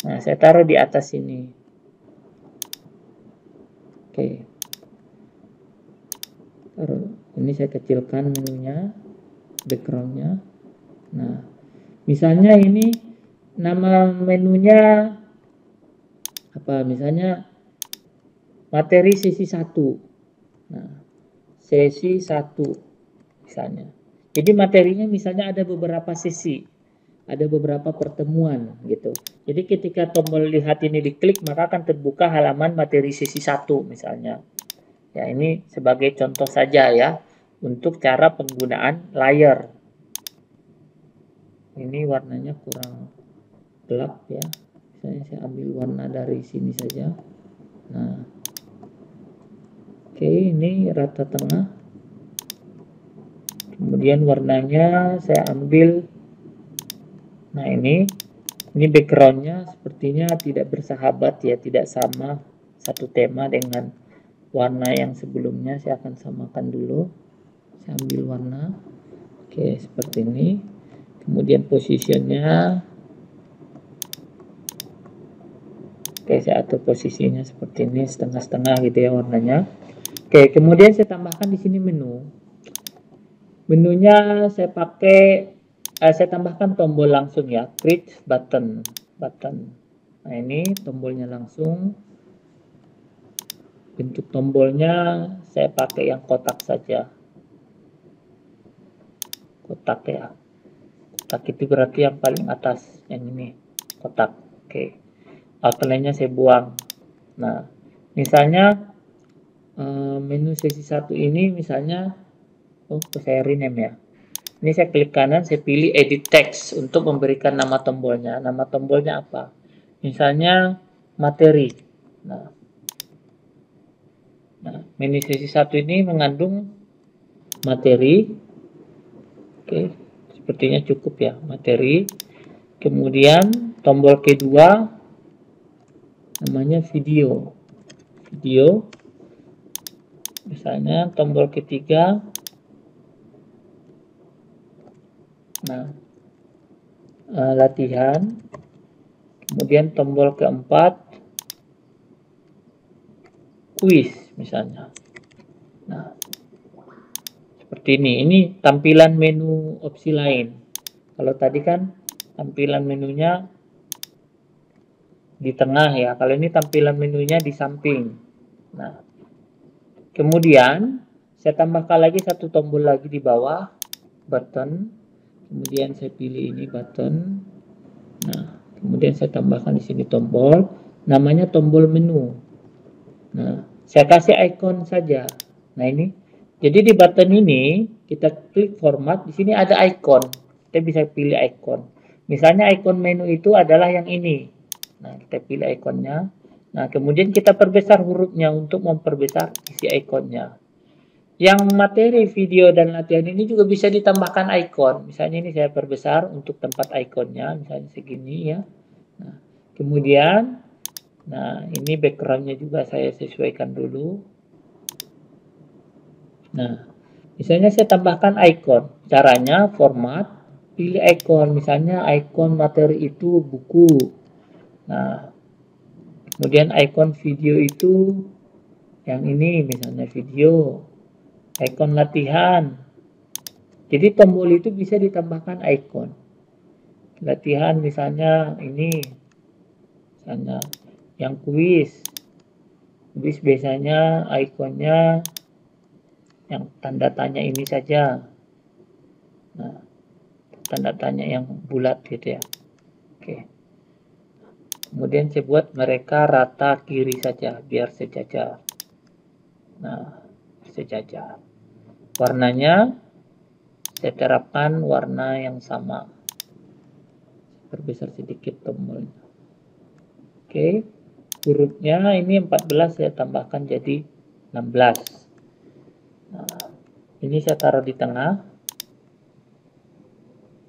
Speaker 1: Nah, saya taruh di atas ini. Oke. Taruh. Ini saya kecilkan menunya, backgroundnya. Nah, misalnya ini nama menunya apa misalnya materi sesi 1. Nah, sesi 1 misalnya. Jadi materinya misalnya ada beberapa sesi, ada beberapa pertemuan gitu. Jadi ketika tombol lihat ini diklik, maka akan terbuka halaman materi sesi 1 misalnya. Ya, ini sebagai contoh saja ya untuk cara penggunaan layar. Ini warnanya kurang gelap ya. Misalnya saya ambil warna dari sini saja. Nah, oke, ini rata tengah. Kemudian warnanya saya ambil. Nah, ini backgroundnya sepertinya tidak bersahabat ya, tidak sama satu tema dengan warna yang sebelumnya. Saya akan samakan dulu. Saya ambil warna. Oke, seperti ini. Kemudian posisinya. Oke, saya atur posisinya seperti ini, setengah-setengah gitu ya warnanya. Oke, kemudian saya tambahkan di sini menu. Menunya saya pakai, saya tambahkan tombol langsung ya, create button. Nah, ini tombolnya langsung. Bentuk tombolnya saya pakai yang kotak saja. Kotak ya. Kotak itu berarti yang paling atas, yang ini kotak. Oke. Outline-nya saya buang. Nah, misalnya menu sesi 1 ini misalnya, saya rename ya. Ini saya klik kanan, saya pilih edit text untuk memberikan nama tombolnya. Nama tombolnya apa? Misalnya materi. Nah, menu sesi 1 ini mengandung materi. Oke, sepertinya cukup ya, materi. Kemudian tombol kedua namanya video. Misalnya tombol ketiga. Nah, latihan. Kemudian tombol keempat kuis misalnya. Nah, seperti ini. Ini tampilan menu opsi lain. Kalau tadi kan tampilan menunya di tengah ya. Kalau ini tampilan menunya di samping. Nah, kemudian saya tambahkan lagi satu tombol lagi di bawah, button. Kemudian saya pilih ini button. Nah, kemudian saya tambahkan di sini tombol, namanya tombol menu. Nah, saya kasih icon saja. Nah, ini. Jadi di button ini kita klik format, di sini ada icon. Kita bisa pilih icon. Misalnya icon menu itu adalah yang ini. Nah, kita pilih ikonnya. Nah, kemudian kita perbesar hurufnya untuk memperbesar isi ikonnya. Yang materi video dan latihan ini juga bisa ditambahkan icon. Misalnya ini saya perbesar untuk tempat ikonnya, misalnya segini ya. Nah, kemudian, nah ini backgroundnya juga saya sesuaikan dulu. Nah, misalnya saya tambahkan icon. Caranya format, pilih icon. Misalnya icon materi itu buku. Nah, kemudian icon video itu yang ini misalnya video. Icon latihan. Jadi tombol itu bisa ditambahkan icon. Latihan misalnya ini. Misalnya yang kuis. Kuis biasanya ikonnya yang tanda tanya ini saja. Nah, tanda tanya yang bulat gitu ya. Oke. Kemudian saya buat mereka rata kiri saja biar sejajar. Nah, sejajar. Warnanya saya terapkan warna yang sama. Perbesar sedikit tombolnya. Oke. Hurufnya ini 14 saya tambahkan jadi 16. Nah, ini saya taruh di tengah.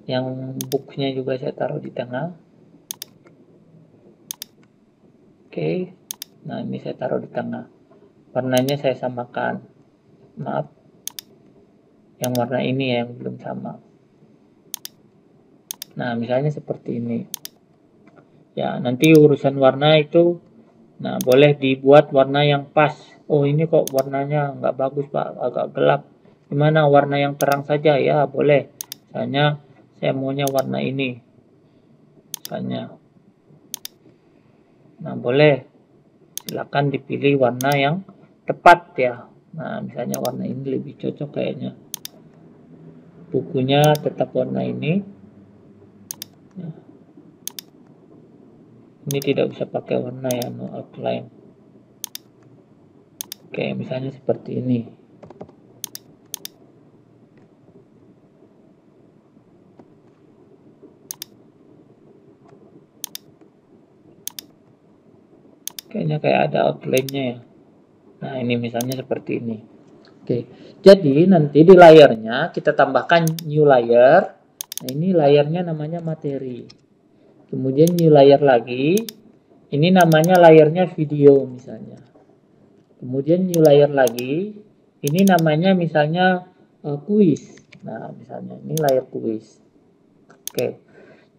Speaker 1: Yang booknya juga saya taruh di tengah. Oke. Nah, ini saya taruh di tengah. Warnanya saya samakan. Maaf. Yang warna ini yang belum sama. Nah, misalnya seperti ini. Ya, nanti urusan warna itu, nah boleh dibuat warna yang pas. Oh, ini kok warnanya nggak bagus Pak, agak gelap. Gimana warna yang terang saja? Ya, boleh. Misalnya saya maunya warna ini. Misalnya. Nah, boleh. silakan dipilih warna yang tepat ya. Nah, misalnya warna ini lebih cocok kayaknya. Bukunya tetap warna ini. Nah, ini tidak bisa pakai warna ya, no outline. Oke, misalnya seperti ini. Kayaknya kayak ada outline-nya ya. Nah, ini misalnya seperti ini. Oke, jadi nanti di layarnya kita tambahkan new layer. Nah, ini layarnya namanya materi. Kemudian new layer lagi. Ini namanya layarnya video misalnya. Kemudian new layer lagi. Ini namanya misalnya kuis. Nah, misalnya ini layar kuis. Oke.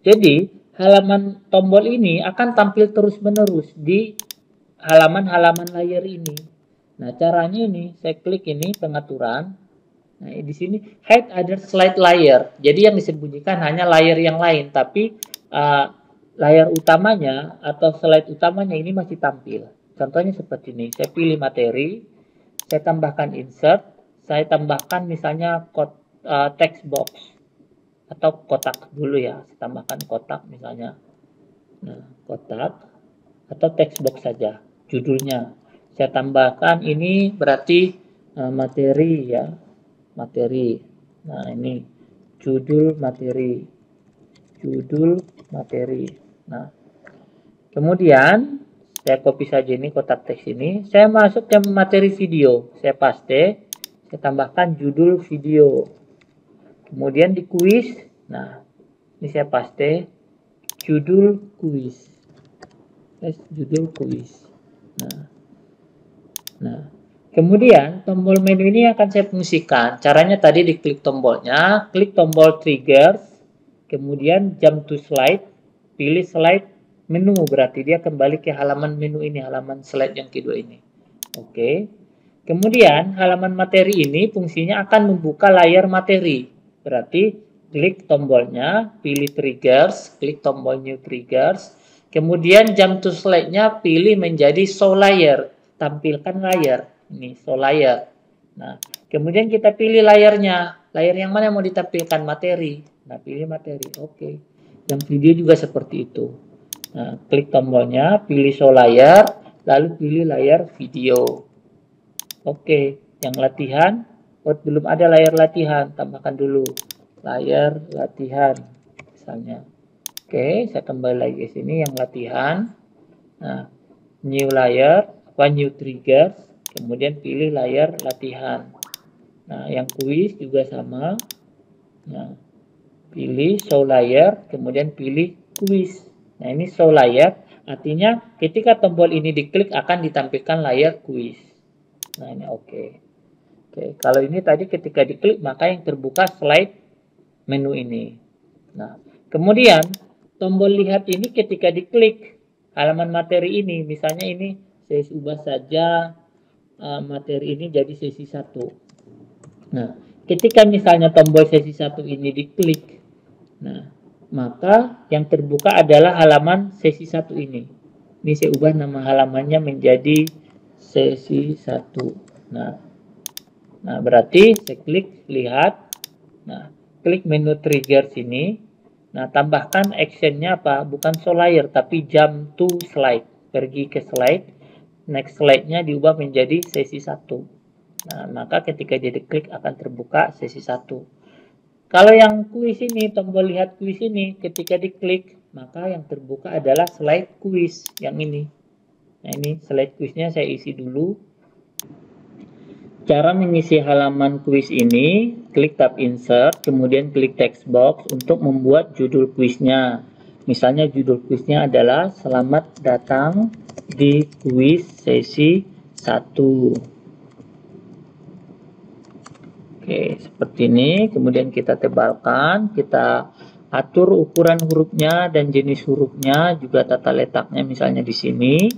Speaker 1: Jadi, halaman tombol ini akan tampil terus-menerus di halaman-halaman layar ini. Nah, caranya ini, saya klik ini pengaturan. Nah, di sini hide other slide layer. Jadi yang disembunyikan hanya layar yang lain, tapi layar utamanya atau slide utamanya ini masih tampil. Contohnya seperti ini. Saya pilih materi, saya tambahkan insert, saya tambahkan misalnya text box atau kotak dulu ya. Saya tambahkan kotak misalnya. Nah, kotak atau text box saja. Judulnya saya tambahkan ini berarti materi ya, materi. Nah, ini judul materi, nah, kemudian saya copy saja ini kotak teks ini, saya masuk ke materi video, saya paste, saya tambahkan judul video, kemudian di kuis. Nah, ini saya paste judul kuis, judul kuis. Nah, kemudian tombol menu ini akan saya fungsikan. Caranya tadi diklik tombolnya, klik tombol triggers, kemudian jump to slide, pilih slide menu, berarti dia kembali ke halaman menu ini, halaman slide yang kedua ini. Oke. Kemudian halaman materi ini fungsinya akan membuka layar materi. Berarti klik tombolnya, pilih triggers, klik tombol new triggers, kemudian jump to slide-nya pilih menjadi show layer. Tampilkan layar, ini show layer. Nah, kemudian kita pilih layarnya, layar yang mana yang mau ditampilkan, materi. Nah, pilih materi, oke. Yang video juga seperti itu. Nah, klik tombolnya, pilih show layar, lalu pilih layar video. Oke, yang latihan, belum ada layar latihan, tambahkan dulu layar latihan, misalnya. Oke, saya kembali lagi ke sini yang latihan. Nah, new layer, new triggers, kemudian pilih layar latihan. Nah, yang kuis juga sama. Nah, pilih show layer, kemudian pilih kuis. Nah, ini show layer, artinya ketika tombol ini diklik akan ditampilkan layar kuis. Nah, ini oke. Oke, kalau ini tadi ketika diklik maka yang terbuka slide menu ini. Nah, kemudian tombol lihat ini ketika diklik halaman materi ini, misalnya ini saya ubah saja materi ini jadi sesi 1. Nah, ketika misalnya tombol sesi 1 ini diklik, nah, maka yang terbuka adalah halaman sesi 1 ini. Ini saya ubah nama halamannya menjadi sesi 1. Nah, berarti saya klik lihat. Nah, klik menu trigger sini. Nah, tambahkan actionnya apa? Bukan show layer, tapi jump to slide. Pergi ke slide. Next slide-nya diubah menjadi sesi 1. Nah, maka ketika dia diklik akan terbuka sesi 1. Kalau yang kuis ini, tombol lihat kuis ini, ketika diklik, maka yang terbuka adalah slide kuis yang ini. Nah, ini slide kuisnya saya isi dulu. Cara mengisi halaman kuis ini, klik tab insert, kemudian klik text box untuk membuat judul kuisnya. Misalnya judul kuisnya adalah selamat datang di kuis sesi 1. Oke, seperti ini. Kemudian kita tebalkan, kita atur ukuran hurufnya dan jenis hurufnya, juga tata letaknya misalnya di sini.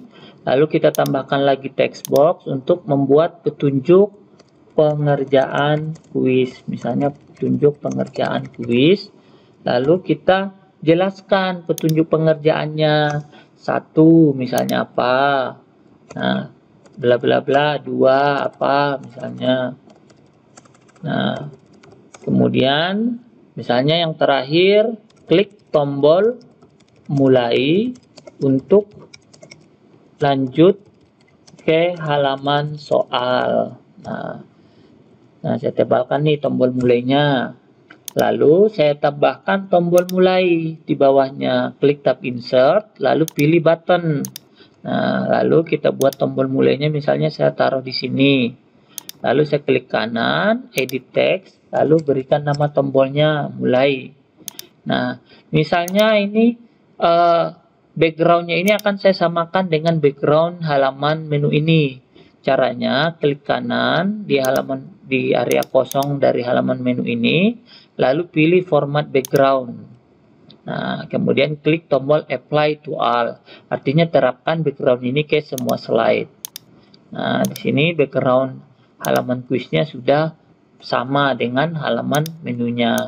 Speaker 1: Lalu kita tambahkan lagi text box untuk membuat petunjuk pengerjaan kuis. Misalnya petunjuk pengerjaan kuis. Lalu kita jelaskan petunjuk pengerjaannya. 1 misalnya apa? Nah, bla bla bla 2 apa misalnya. Nah, kemudian misalnya yang terakhir, klik tombol mulai untuk lanjut ke halaman soal. Nah, saya tebalkan nih tombol mulainya. Lalu saya tambahkan tombol mulai di bawahnya. Klik tab insert, lalu pilih button. Nah, lalu kita buat tombol mulainya, misalnya saya taruh di sini. Lalu saya klik kanan, edit text, lalu berikan nama tombolnya, mulai. Nah, misalnya ini backgroundnya ini akan saya samakan dengan background halaman menu ini. Caranya klik kanan di area kosong dari halaman menu ini, lalu pilih format background. Nah, kemudian klik tombol apply to all. Artinya terapkan background ini ke semua slide. Nah, di sini background halaman kuisnya sudah sama dengan halaman menunya.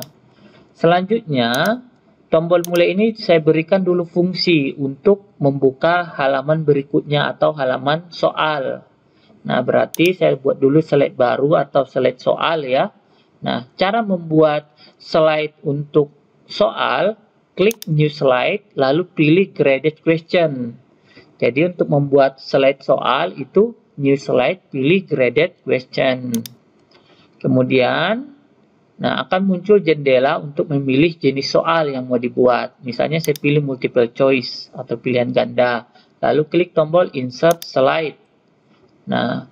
Speaker 1: Selanjutnya, tombol mulai ini saya berikan dulu fungsi untuk membuka halaman berikutnya atau halaman soal. Nah, berarti saya buat dulu slide baru atau slide soal ya. Nah, cara membuat slide untuk soal, klik new slide, lalu pilih graded question. Jadi untuk membuat slide soal itu new slide, pilih graded question. Kemudian, nah akan muncul jendela untuk memilih jenis soal yang mau dibuat. Misalnya saya pilih multiple choice atau pilihan ganda. Lalu klik tombol insert slide. Nah,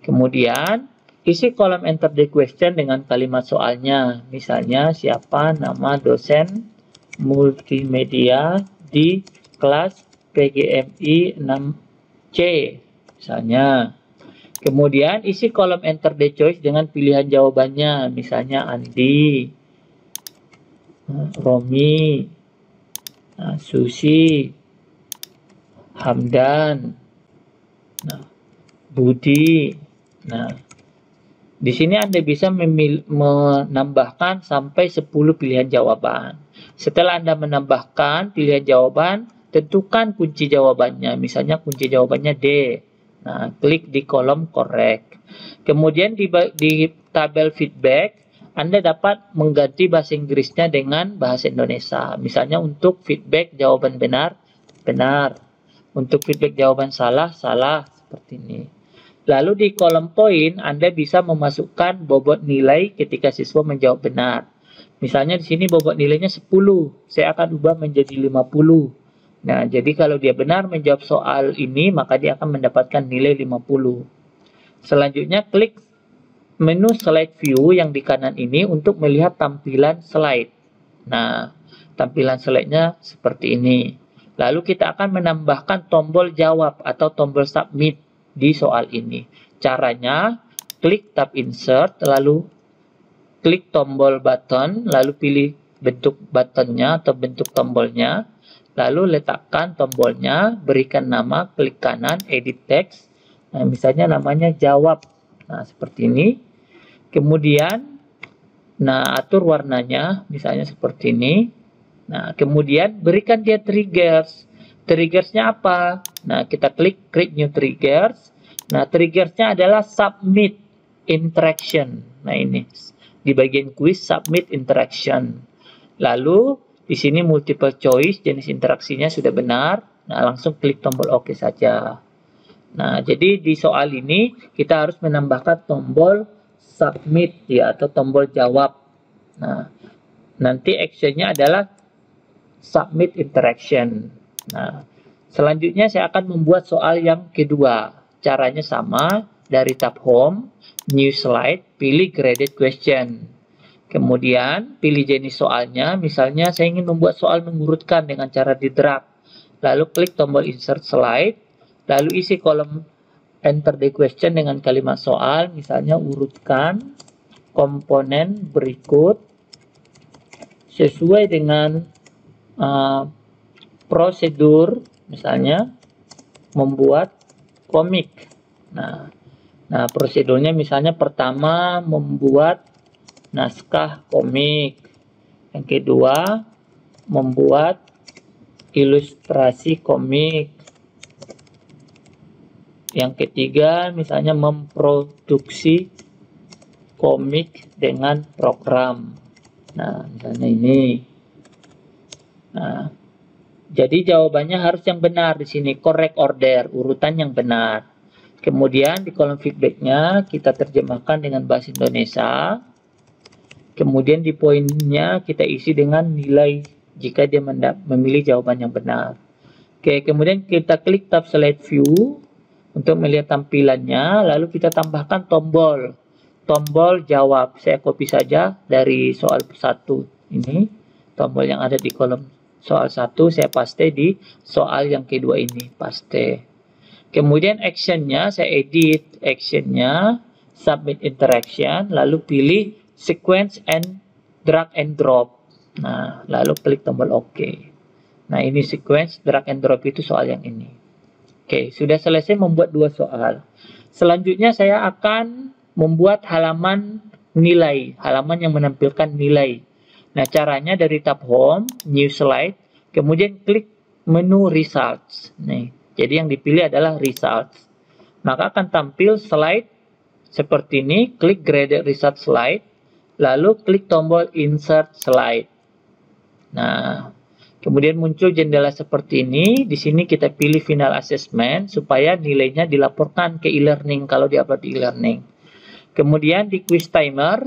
Speaker 1: kemudian isi kolom enter the question dengan kalimat soalnya. Misalnya siapa nama dosen multimedia di kelas PGMI 6C. Misalnya. Kemudian isi kolom enter the choice dengan pilihan jawabannya. Misalnya Andi, Romi, Susi, Hamdan, Budi. Nah, di sini Anda bisa menambahkan sampai 10 pilihan jawaban. Setelah Anda menambahkan pilihan jawaban, tentukan kunci jawabannya. Misalnya kunci jawabannya D. Nah, klik di kolom correct. Kemudian di tabel feedback, Anda dapat mengganti bahasa Inggrisnya dengan bahasa Indonesia. Misalnya untuk feedback jawaban benar, benar. Untuk feedback jawaban salah, salah. Seperti ini. Lalu di kolom poin, Anda bisa memasukkan bobot nilai ketika siswa menjawab benar. Misalnya di sini bobot nilainya 10, saya akan ubah menjadi 50. Nah, jadi kalau dia benar menjawab soal ini, maka dia akan mendapatkan nilai 50. Selanjutnya, klik menu slide view yang di kanan ini untuk melihat tampilan slide. Nah, tampilan slide-nya seperti ini. Lalu kita akan menambahkan tombol jawab atau tombol submit di soal ini. Caranya, klik tab insert, lalu klik tombol button, lalu pilih bentuk buttonnya atau bentuk tombolnya. Lalu letakkan tombolnya, berikan nama, klik kanan, edit text. Nah, misalnya namanya jawab. Nah, seperti ini. Kemudian, nah atur warnanya, misalnya seperti ini. Nah, kemudian berikan dia triggers. Triggersnya apa? Nah, kita klik create new triggers. Nah, triggersnya adalah submit interaction. Nah, ini di bagian quiz submit interaction. Lalu di sini multiple choice, jenis interaksinya sudah benar. Nah, langsung klik tombol OK saja. Nah, jadi di soal ini kita harus menambahkan tombol submit ya atau tombol jawab. Nah, nanti actionnya adalah submit interaction. Nah, selanjutnya saya akan membuat soal yang kedua. Caranya sama, dari tab home, new slide, pilih graded question. Kemudian pilih jenis soalnya, misalnya saya ingin membuat soal mengurutkan dengan cara di drag. Lalu klik tombol insert slide, lalu isi kolom enter the question dengan kalimat soal, misalnya urutkan komponen berikut sesuai dengan prosedur, misalnya membuat komik. Nah, prosedurnya misalnya pertama membuat naskah komik. Yang kedua, membuat ilustrasi komik. Yang ketiga, misalnya memproduksi komik dengan program. Nah, misalnya ini. Nah, jadi jawabannya harus yang benar di sini, correct order, urutan yang benar. Kemudian di kolom feedbacknya kita terjemahkan dengan bahasa Indonesia. Kemudian di poinnya kita isi dengan nilai jika dia memilih jawaban yang benar. Oke, kemudian kita klik tab slide view untuk melihat tampilannya, lalu kita tambahkan tombol jawab. Saya copy saja dari soal 1 ini, tombol yang ada di kolom soal 1 saya paste di soal yang kedua ini, paste. Kemudian actionnya saya edit actionnya, submit interaction, lalu pilih sequence and drag and drop. Nah, lalu klik tombol OK. Nah, ini sequence drag and drop itu soal yang ini. Oke, sudah selesai membuat 2 soal. Selanjutnya saya akan membuat halaman nilai, halaman yang menampilkan nilai. Nah, caranya dari tab home, new slide, kemudian klik menu results. Nih, jadi yang dipilih adalah results. Maka akan tampil slide seperti ini, klik graded result slide, lalu klik tombol insert slide. Nah, kemudian muncul jendela seperti ini. Di sini kita pilih final assessment supaya nilainya dilaporkan ke e-learning kalau diupload di e-learning. Kemudian di quiz timer,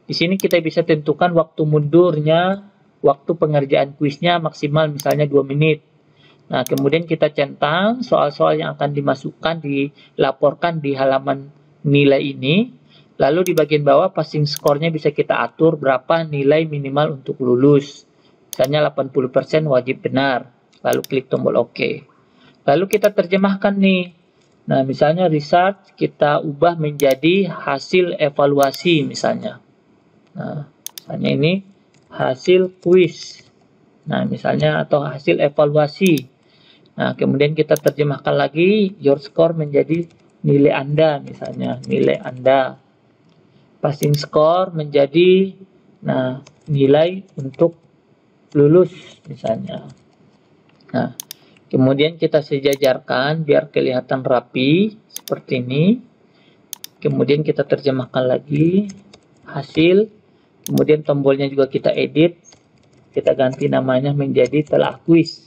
Speaker 1: di sini kita bisa tentukan waktu mundurnya, waktu pengerjaan kuisnya maksimal misalnya 2 menit. Nah, kemudian kita centang soal-soal yang akan dimasukkan, dilaporkan di halaman nilai ini. Lalu di bagian bawah passing score-nya bisa kita atur berapa nilai minimal untuk lulus. Misalnya 80% wajib benar. Lalu klik tombol OK. Lalu kita terjemahkan nih. Nah, misalnya result kita ubah menjadi hasil evaluasi misalnya. Nah, misalnya ini hasil kuis. Nah, misalnya atau hasil evaluasi. Nah, kemudian kita terjemahkan lagi your score menjadi nilai Anda misalnya, nilai Anda. Passing score menjadi nilai untuk lulus misalnya. Nah, kemudian kita sejajarkan biar kelihatan rapi seperti ini. Kemudian kita terjemahkan lagi hasil. Kemudian tombolnya juga kita edit. Kita ganti namanya menjadi telah kuis.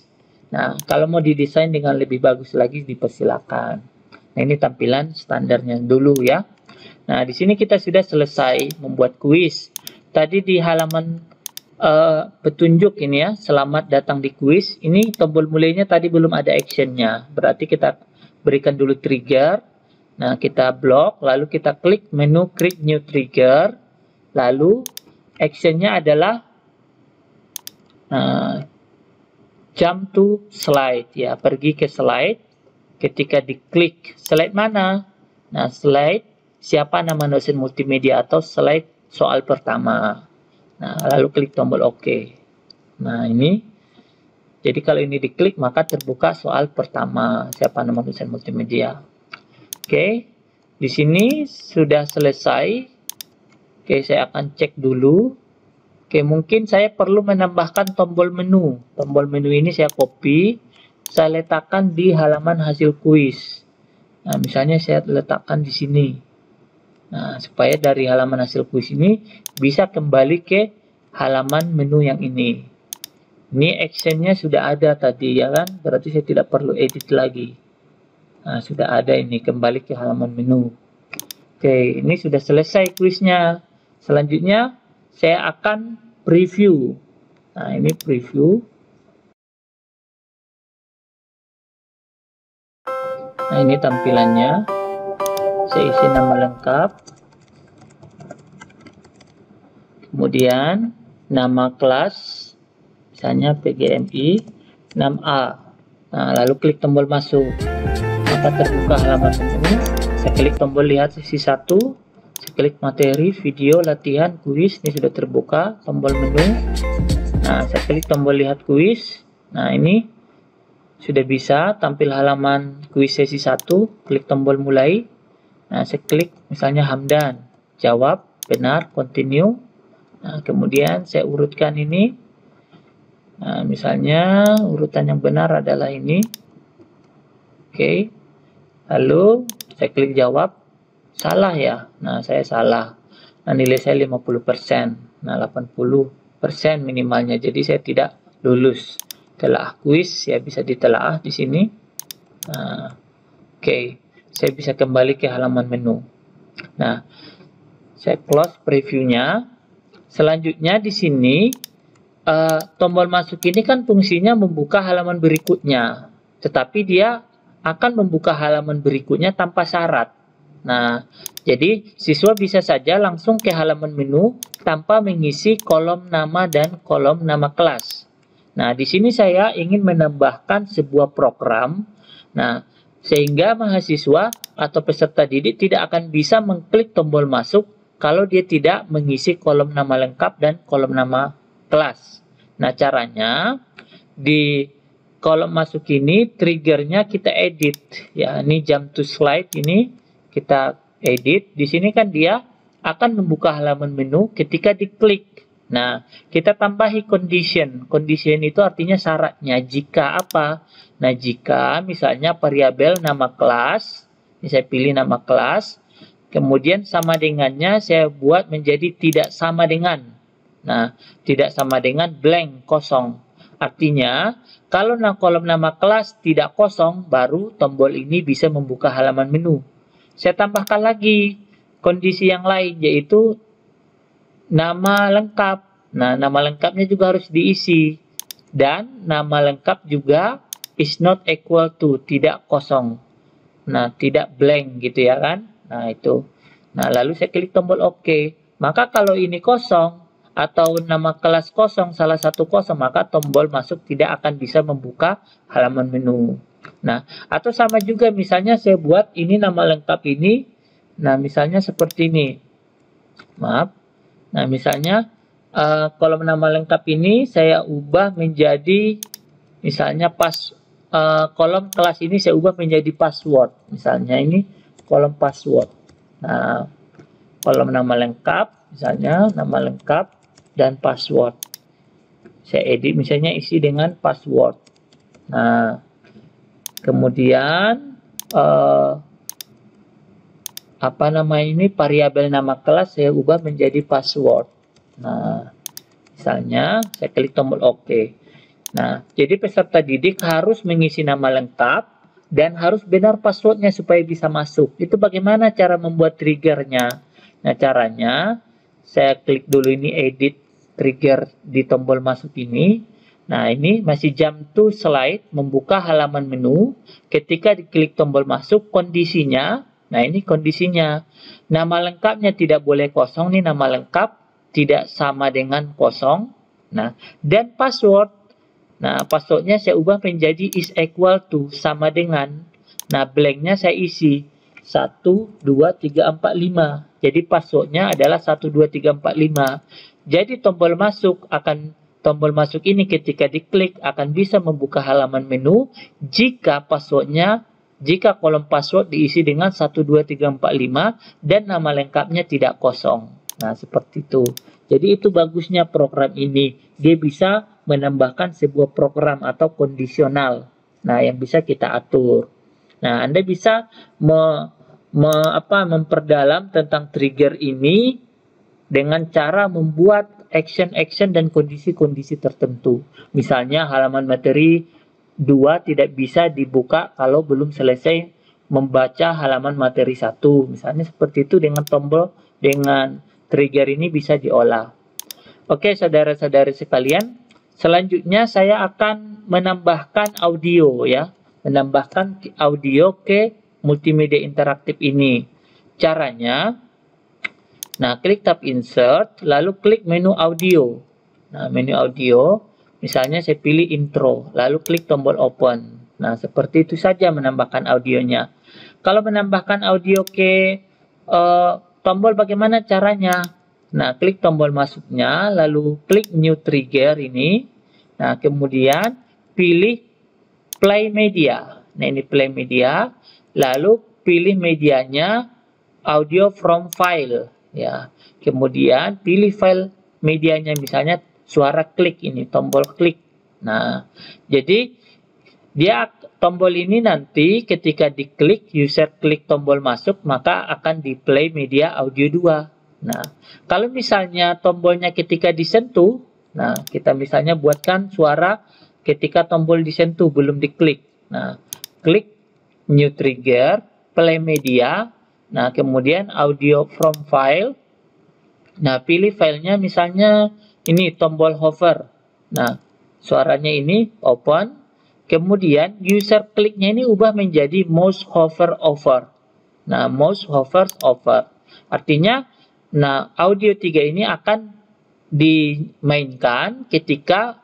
Speaker 1: Nah, kalau mau didesain dengan lebih bagus lagi dipersilakan. Nah, ini tampilan standarnya dulu ya. Nah, di sini kita sudah selesai membuat kuis. Tadi di halaman petunjuk ini ya, selamat datang di kuis. Ini tombol mulainya tadi belum ada actionnya, berarti kita berikan dulu trigger. Nah, kita blok, lalu kita klik menu create new trigger, lalu actionnya adalah jump to slide ya, pergi ke slide. Ketika diklik slide mana? Nah, slide siapa nama dosen multimedia atau slide soal pertama. Nah, lalu klik tombol OK. Nah, ini. Jadi kalau ini diklik, maka terbuka soal pertama. Siapa nama dosen multimedia. Oke. Di sini sudah selesai. Oke, saya akan cek dulu. Oke, mungkin saya perlu menambahkan tombol menu. Tombol menu ini saya copy. Saya letakkan di halaman hasil kuis. Nah, misalnya saya letakkan di sini. Nah, supaya dari halaman hasil kuis ini bisa kembali ke halaman menu yang ini. Ini actionnya sudah ada tadi ya kan, berarti saya tidak perlu edit lagi. Nah, sudah ada ini, kembali ke halaman menu. Oke, ini sudah selesai kuisnya. Selanjutnya saya akan preview. Nah, ini preview. Nah, ini tampilannya. Saya isi nama lengkap. Kemudian nama kelas, misalnya PGMI 6A. Nah, lalu klik tombol masuk. Maka terbuka halaman ini. Saya klik tombol lihat sesi 1. Saya klik materi, video, latihan, kuis. Ini sudah terbuka. Tombol menu. Nah, saya klik tombol lihat kuis. Nah, ini sudah bisa tampil halaman kuis sesi 1. Klik tombol mulai. Nah, saya klik misalnya Hamdan. Jawab, benar, continue. Nah, kemudian saya urutkan ini. Nah, misalnya urutan yang benar adalah ini. Oke. Lalu saya klik jawab. Salah ya. Nah, saya salah. Nah, nilai saya 50%. Nah, 80% minimalnya. Jadi saya tidak lulus. Telah kuis ya bisa ditelaah di sini. Nah, oke. Saya bisa kembali ke halaman menu. Nah, saya close previewnya. Selanjutnya di sini tombol masuk ini kan fungsinya membuka halaman berikutnya. Tetapi dia akan membuka halaman berikutnya tanpa syarat. Nah, jadi siswa bisa saja langsung ke halaman menu tanpa mengisi kolom nama dan kolom nama kelas. Nah, di sini saya ingin menambahkan sebuah program. Nah, sehingga mahasiswa atau peserta didik tidak akan bisa mengklik tombol masuk kalau dia tidak mengisi kolom nama lengkap dan kolom nama kelas. Nah, caranya di kolom masuk ini triggernya kita edit. Ya, ini jump to slide ini kita edit. Di sini kan dia akan membuka halaman menu ketika diklik. Nah, kita tambahi condition. Condition itu artinya syaratnya. Jika apa? Nah, jika misalnya variabel nama kelas, ini saya pilih nama kelas, kemudian sama dengannya saya buat menjadi tidak sama dengan. Nah, tidak sama dengan blank, kosong. Artinya, kalau kolom nama kelas tidak kosong, baru tombol ini bisa membuka halaman menu. Saya tambahkan lagi kondisi yang lain, yaitu nama lengkap. Nah, nama lengkapnya juga harus diisi. Dan nama lengkap juga is not equal to, tidak kosong. Nah, tidak blank gitu ya kan. Nah, itu. Nah, lalu saya klik tombol OK. Maka kalau ini kosong, atau nama kelas kosong, salah satu kosong, maka tombol masuk tidak akan bisa membuka halaman menu. Nah, atau sama juga misalnya saya buat ini nama lengkap ini, nah misalnya seperti ini. Maaf. Nah, misalnya kolom nama lengkap ini saya ubah menjadi misalnya kolom kelas ini saya ubah menjadi password. Misalnya ini kolom password. Nah, kolom nama lengkap, misalnya nama lengkap dan password. Saya edit misalnya isi dengan password. Nah, kemudian apa namanya ini variabel nama kelas saya ubah menjadi password. Nah, misalnya saya klik tombol OK. Nah, jadi peserta didik harus mengisi nama lengkap dan harus benar passwordnya supaya bisa masuk. Itu bagaimana cara membuat triggernya? Nah, caranya saya klik dulu ini edit trigger di tombol masuk ini. Nah, ini masih jump to slide, membuka halaman menu. Ketika diklik tombol masuk, kondisinya, nah ini kondisinya. Nama lengkapnya tidak boleh kosong, nih nama lengkap tidak sama dengan kosong. Nah, dan password. Nah, passwordnya saya ubah menjadi is equal to, sama dengan. Nah, blanknya saya isi 1, 2, 3, 4, 5. Jadi passwordnya adalah 1, 2, 3, 4, 5. Jadi tombol masuk ini ketika diklik akan bisa membuka halaman menu jika kolom password diisi dengan 1, 2, 3, 4, 5 dan nama lengkapnya tidak kosong. Nah, seperti itu. Jadi itu bagusnya program ini. Dia bisa menambahkan sebuah program atau kondisional. Nah, yang bisa kita atur. Nah, Anda bisa memperdalam tentang trigger ini dengan cara membuat action-action dan kondisi-kondisi tertentu. Misalnya halaman materi 2 tidak bisa dibuka kalau belum selesai membaca halaman materi 1. Misalnya seperti itu dengan trigger ini bisa diolah. Oke, saudara-saudari sekalian, selanjutnya saya akan menambahkan audio ya. Menambahkan audio ke multimedia interaktif ini. Caranya, nah, klik tab insert, lalu klik menu audio. Nah, menu audio, misalnya saya pilih intro, lalu klik tombol open. Nah, seperti itu saja menambahkan audionya. Kalau menambahkan audio ke tombol bagaimana caranya? Nah, klik tombol masuknya, lalu klik new trigger ini. Nah, kemudian pilih play media. Nah, ini play media, lalu pilih medianya audio from file. Ya, kemudian pilih file medianya, misalnya suara klik ini, tombol klik. Nah, jadi Tombol ini nanti ketika diklik, user klik tombol masuk, maka akan di play media audio 2. Nah, kalau misalnya tombolnya ketika disentuh, nah kita misalnya buatkan suara ketika tombol disentuh, belum diklik. Nah, klik new trigger, play media, nah kemudian audio from file. Nah, pilih filenya misalnya ini tombol hover. Nah, suaranya ini open. Kemudian user kliknya ini ubah menjadi mouse hover over. Nah, mouse hovers over. Artinya, nah audio 3 ini akan dimainkan ketika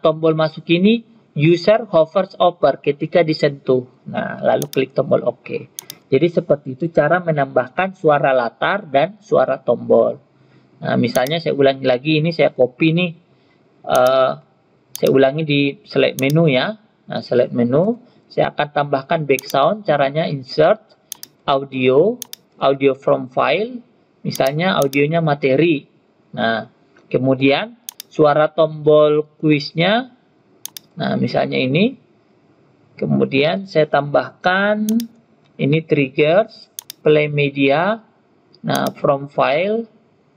Speaker 1: tombol masuk ini user hovers over ketika disentuh. Nah, lalu klik tombol OK. Jadi seperti itu cara menambahkan suara latar dan suara tombol. Nah, misalnya saya ulangi lagi, ini saya copy nih. Saya ulangi di select menu ya. Nah, select menu, saya akan tambahkan background. Caranya insert, audio, audio from file. Misalnya audionya materi. Nah, kemudian suara tombol kuisnya. Nah, misalnya ini. Kemudian saya tambahkan ini triggers, play media. Nah, from file.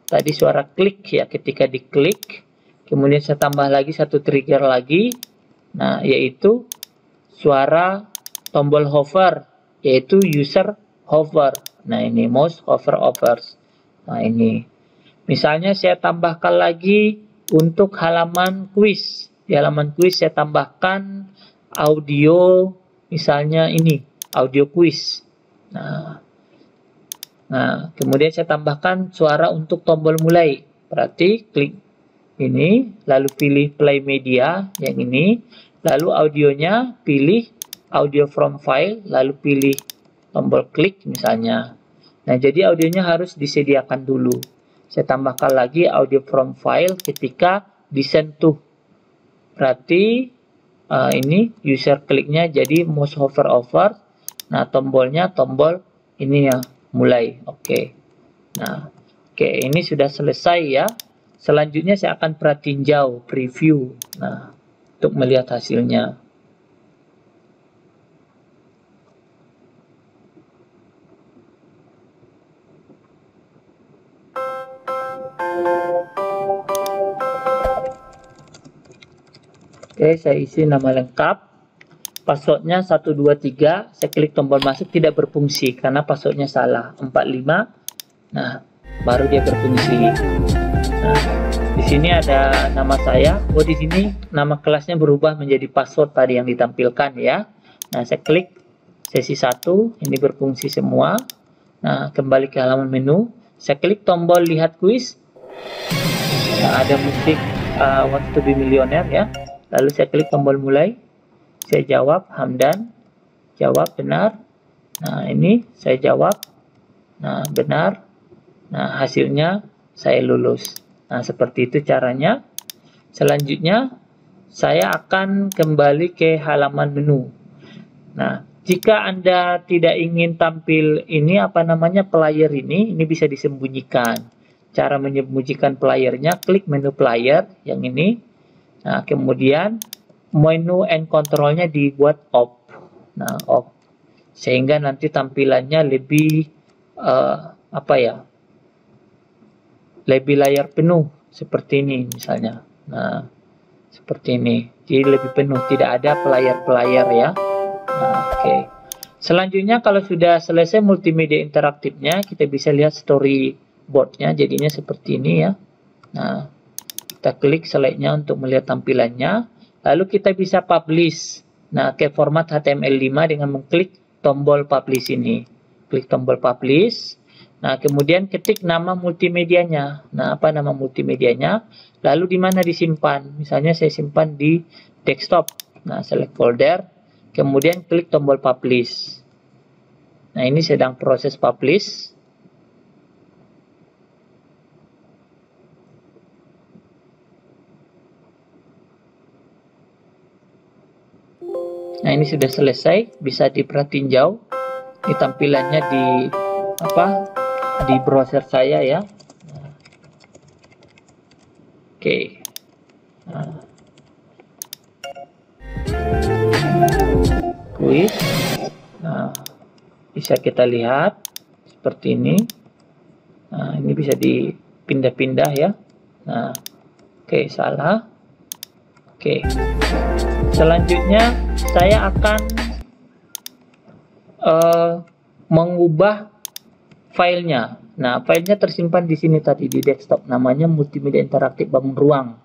Speaker 1: Tadi suara klik ya, ketika diklik. Kemudian saya tambah lagi satu trigger lagi. Nah, yaitu suara tombol hover, yaitu user hover. Nah, ini mouse hover overs. Nah, ini. Misalnya saya tambahkan lagi untuk halaman quiz. Di halaman quiz saya tambahkan audio, misalnya ini, audio quiz. Nah, kemudian saya tambahkan suara untuk tombol mulai. Berarti klik ini, lalu pilih play media yang ini, lalu audionya pilih audio from file, lalu pilih tombol klik misalnya. Nah, jadi audionya harus disediakan dulu. Saya tambahkan lagi audio from file ketika disentuh. Berarti ini user kliknya jadi mouse hover over. Nah, tombolnya tombol ini ya, mulai. Oke. Nah, oke, ini sudah selesai ya. Selanjutnya saya akan pratinjau, preview. Nah, untuk melihat hasilnya. Oke, saya isi nama lengkap. Passwordnya 123. Saya klik tombol masuk, tidak berfungsi karena passwordnya salah. 45. Nah, baru dia berfungsi. Nah, di sini ada nama saya. Oh, di sini nama kelasnya berubah menjadi password tadi yang ditampilkan ya. Nah, saya klik sesi 1, ini berfungsi semua. Nah, kembali ke halaman menu. Saya klik tombol lihat kuis. Nah, ada musik Want to be Millionaire ya. Lalu saya klik tombol mulai. Saya jawab Hamdan. Jawab benar. Nah, ini saya jawab. Nah, benar. Nah, hasilnya saya lulus. Nah, seperti itu caranya. Selanjutnya, saya akan kembali ke halaman menu. Nah, jika Anda tidak ingin tampil ini, player ini bisa disembunyikan. Cara menyembunyikan playernya, klik menu player yang ini. Nah, kemudian menu and controlnya dibuat off. Nah, off. Sehingga nanti tampilannya lebih lebih layar penuh seperti ini misalnya. Nah, seperti ini. Jadi lebih penuh, tidak ada player-player ya. Nah, oke. Selanjutnya kalau sudah selesai multimedia interaktifnya, kita bisa lihat storyboardnya jadinya seperti ini ya. Nah, kita klik select-nya untuk melihat tampilannya. Lalu kita bisa publish. Nah, ke format HTML5 dengan mengklik tombol publish ini. Klik tombol publish. Nah, kemudian ketik nama multimedianya. Nah, apa nama multimedianya? Lalu di mana disimpan? Misalnya saya simpan di desktop. Nah, select folder. Kemudian klik tombol publish. Nah, ini sedang proses publish. Nah, ini sudah selesai. Bisa diperhatinjau. Ini tampilannya di browser saya ya. Oke. Nah. Android. Nah, bisa kita lihat seperti ini. Nah, ini bisa dipindah-pindah ya. Nah, oke, salah. Oke. Selanjutnya saya akan mengubah filenya. Nah, filenya tersimpan di sini tadi di desktop, namanya Multimedia Interaktif Bangun Ruang.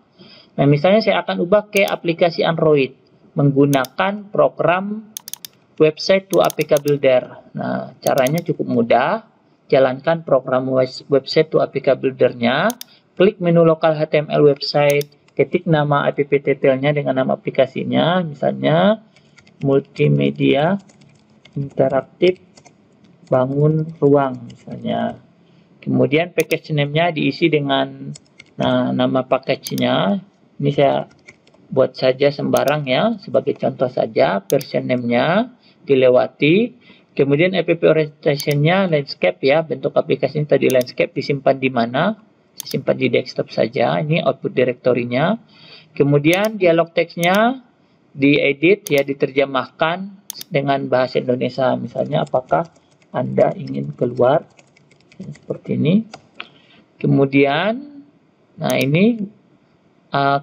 Speaker 1: Nah, misalnya saya akan ubah ke aplikasi Android menggunakan program Website to APK Builder. Nah, caranya cukup mudah. Jalankan program Website to APK Builder-nya, klik menu lokal HTML website, ketik nama app title-nya dengan nama aplikasinya, misalnya Multimedia Interaktif Bangun Ruang misalnya. Kemudian package name-nya diisi dengan nama package-nya. Ini saya buat saja sembarang ya, sebagai contoh saja. Version name-nya dilewati. Kemudian app orientation-nya landscape ya, bentuk aplikasinya tadi landscape, disimpan di mana? Disimpan di desktop saja. Ini output directory-nya. Kemudian dialog text-nya diedit ya, diterjemahkan dengan bahasa Indonesia. Misalnya apakah Anda ingin keluar? Seperti ini. Kemudian, nah ini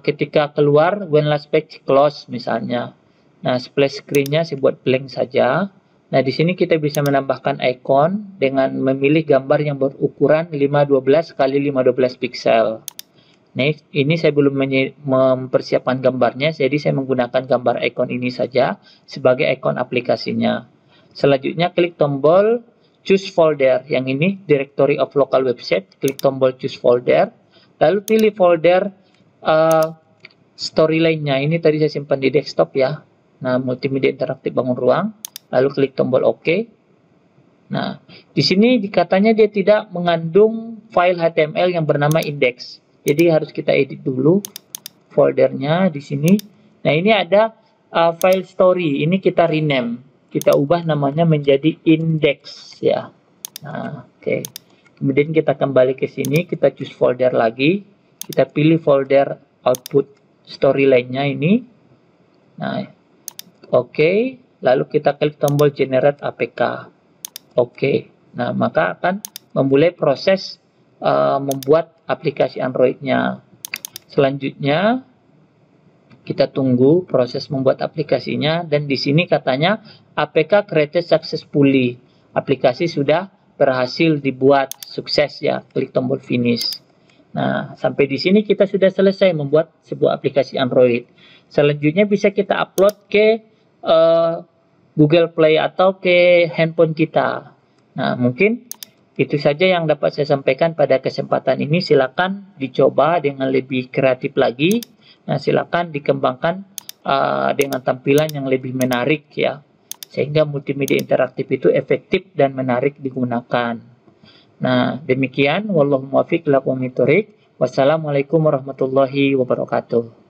Speaker 1: ketika keluar, when last page close misalnya. Nah, splash screen-nya saya buat blank saja. Nah, di sini kita bisa menambahkan icon dengan memilih gambar yang berukuran 512 x 512 pixel. Nah, ini saya belum mempersiapkan gambarnya, jadi saya menggunakan gambar icon ini saja sebagai icon aplikasinya. Selanjutnya klik tombol choose folder, yang ini directory of local website, klik tombol choose folder, lalu pilih folder storyline-nya, ini tadi saya simpan di desktop ya. Nah, Multimedia Interaktif Bangun Ruang, lalu klik tombol OK. Nah, di sini katanya dia tidak mengandung file HTML yang bernama index. Jadi harus kita edit dulu foldernya di sini. Nah, ini ada file story. Ini kita rename. Kita ubah namanya menjadi index ya. Nah, oke. Kemudian kita kembali ke sini, kita choose folder lagi. Kita pilih folder output storyline-nya ini. Nah, oke. Lalu kita klik tombol generate APK. Oke. Nah, maka akan memulai proses membuat aplikasi Android-nya. Selanjutnya kita tunggu proses membuat aplikasinya, dan di sini katanya APK created successfully. Aplikasi sudah berhasil dibuat sukses ya. Klik tombol finish. Nah, sampai di sini kita sudah selesai membuat sebuah aplikasi Android. Selanjutnya bisa kita upload ke Google Play atau ke handphone kita. Nah, mungkin itu saja yang dapat saya sampaikan pada kesempatan ini. Silakan dicoba dengan lebih kreatif lagi. Nah, silakan dikembangkan dengan tampilan yang lebih menarik ya, sehingga multimedia interaktif itu efektif dan menarik digunakan. Nah, demikian. Wallahu muwaffiq ila aqwamit thoriq. Wassalamualaikum warahmatullahi wabarakatuh.